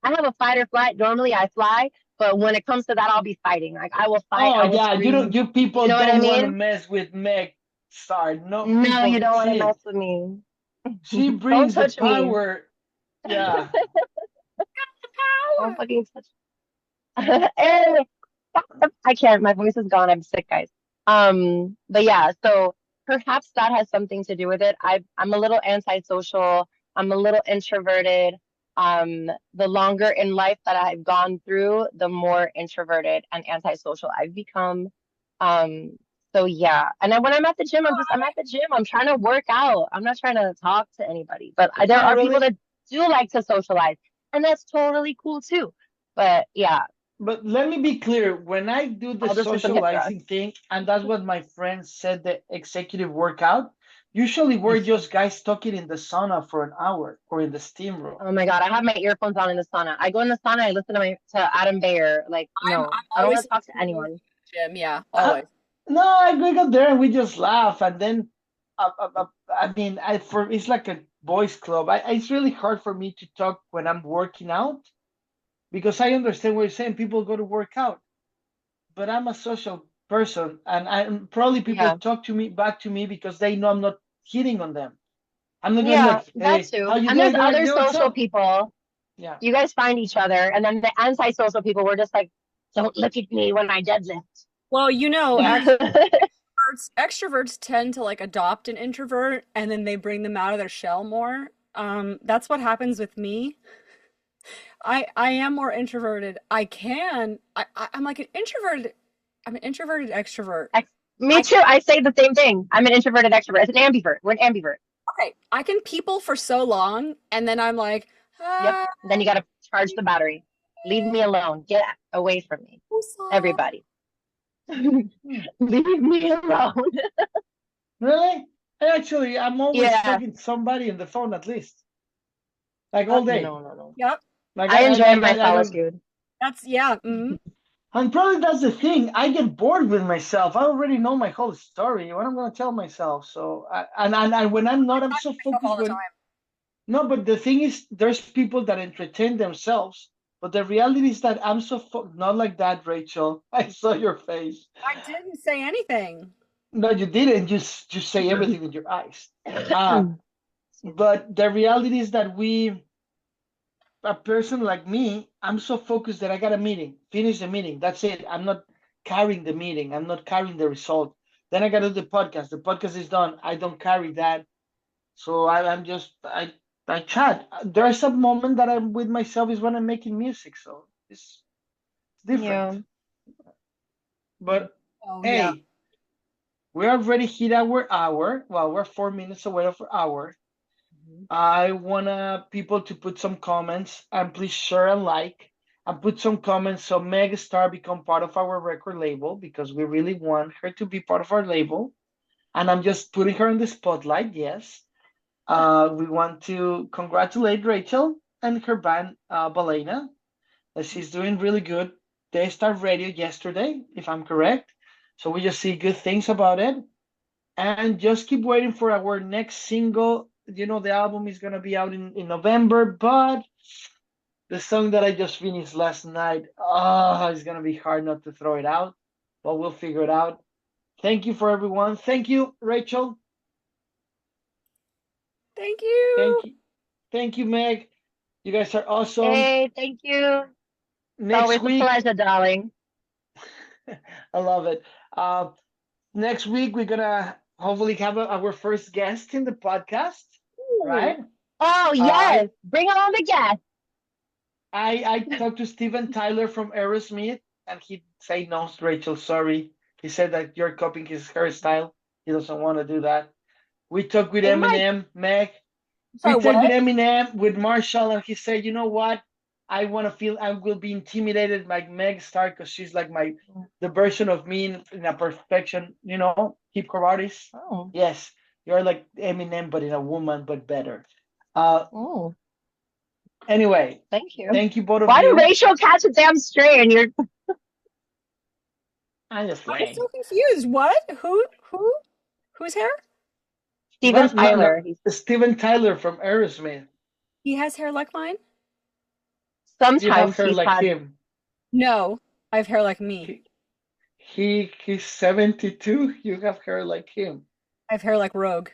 I have a fight or flight. Normally, I fly, but when it comes to that, I'll be fighting. Like I will fight. Oh I will yeah, you don't. scream. You You people know what I don't want to mean? mess with Meg. Sorry, no No, you people. don't want to mess with me. She Don't brings the touch me. power. Yeah. Don't fucking touch. Eh, I can't. My voice is gone. I'm sick, guys. But yeah, so perhaps that has something to do with it. I'm a little antisocial. I'm a little introverted. The longer in life that I've gone through, the more introverted and antisocial I've become. Um, so yeah. And then when I'm at the gym, I'm at the gym. I'm trying to work out. I'm not trying to talk to anybody. But there No, are people really. that do like to socialize, and that's totally cool too. But yeah, But let me be clear. When I do the I'll just do some hip thrusts. socializing thing, and that's what my friends said, the executive workout. Usually, we're Mm. just guys talking in the sauna for an hour or in the steam room. Oh my God, I have my earphones on in the sauna. I go in the sauna, I listen to Adam Bayer. Like, no, I'm I don't always want to talk to listening to anyone. Jim. Yeah, Uh, always. no, we go there and we just laugh, and then, I mean, for it's like a boys' club. It's really hard for me to talk when I'm working out because I understand what you're saying. People go to work out, but I'm a social person, and probably people Yeah. talk to me back to me because they know I'm not hitting on them. I'm not going Yeah, like, that hey, how too. you And there's doing? They're like, other yo, what's social up? people. Yeah. You guys find each other. And then the anti-social people were just like, don't look at me when I deadlift. Well, extroverts tend to like adopt an introvert and then they bring them out of their shell more. That's what happens with me. I am more introverted. I'm like an introverted. I'm an introverted extrovert. Me I too. I say the same thing. I'm an introverted extrovert. It's an ambivert. We're an ambivert. Okay, I can people for so long, and then I'm like, Yep. ah, Then you got to charge the battery. Leave me alone. Get away from me. so Everybody. Hmm. Leave me alone. Really? I'm always Yeah. talking to somebody on the phone at least, like all day. No, no, no. yep. Like I enjoy my I don't. solitude. That's yeah. And probably that's the thing. I get bored with myself. I already know my whole story. What I'm going to tell myself. So, and when I'm not, I'm so Myself focused. all the When time. no, but the thing is, there's people that entertain themselves. But the reality is that I'm so not like that, Rachel. I saw your face. I didn't say anything. No, you didn't. Just say everything with your eyes. Uh, Excuse me. but the reality is that a person like me, I'm so focused that I got a meeting, finish the meeting. That's it. I'm not carrying the meeting. I'm not carrying the result. Then I got to do the podcast. The podcast is done. I don't carry that. So I'm just I chat. There are some moment that I'm with myself is when I'm making music. So it's different. Yeah. But Oh yeah. hey, we already hit our hour. Well, we're 4 minutes away of our hour. Mhm. I wanna people to put some comments and please share and like and put some comments so Meg Star become part of our record label because we really want her to be part of our label. And I'm just putting her in the spotlight, yes. We want to congratulate Rachel and her band, Balena, that she's doing really good. They started radio yesterday, if I'm correct. So we just see good things about it. And just keep waiting for our next single. You know, the album is going to be out in November, but the song that I just finished last night, it's going to be hard not to throw it out, but we'll figure it out. Thank you for everyone. Thank you, Rachel. Thank you. Thank you. Thank you, Meg. You guys are awesome. Hey, thank you. Next Always week, a pleasure, darling. I love it. Next week, we're going to hopefully have our first guest in the podcast, right? Oh, I yes. Bring on the guest. I talked to Steven Tyler from Aerosmith, and he said no, Rachel, sorry. He said that you're copying his hairstyle. He doesn't want to do that. We talked with Hey, Mike. Eminem, Meg. Sorry, We talked with what? Eminem, with Marshall, and he said, you know what? I want to feel I will be intimidated by Meg Stark because she's like the version of me in a perfection, hip hop artist. Oh. Yes, you're like Eminem, but in a woman, but better. Oh. Anyway, Thank you. thank you both of Why did you. Rachel catch a damn stray and you're I'm just I'm playing. so confused. What? Whose hair? Steven What? No, Tyler? He's Steven Tyler from Aerosmith. He has hair like mine? You have sometimes hair he's like had him. No, I have hair like me. He's 72. You have hair like him. I have hair like Rogue.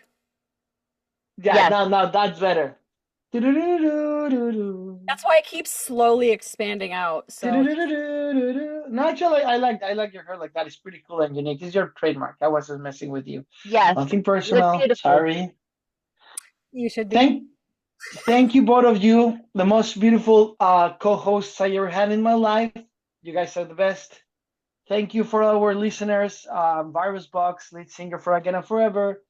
Yeah, yes. now that's better. Do-do-do-do-do-do. That's why it keeps slowly expanding out. So Do-do-do-do-do-do. No, actually, I like your hair like that. It's pretty cool and unique. It's your trademark. I wasn't messing with you. Yes. Nothing You look personal. beautiful. Sorry. you should be. Thank you both of you. The most beautiful co-hosts I ever had in my life. You guys are the best. Thank you for our listeners. Virus Box, lead singer for Again and Forever.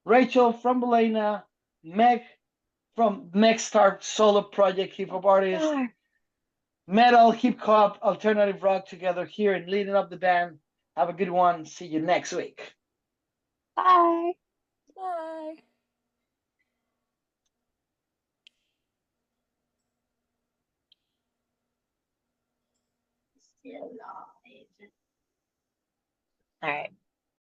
Rachel from Belena. Meg from Meg Star solo project hip hop artist. Metal, hip hop, alternative rock together here and leading up the band. Have a good one. See you next week. Bye. Bye. All right.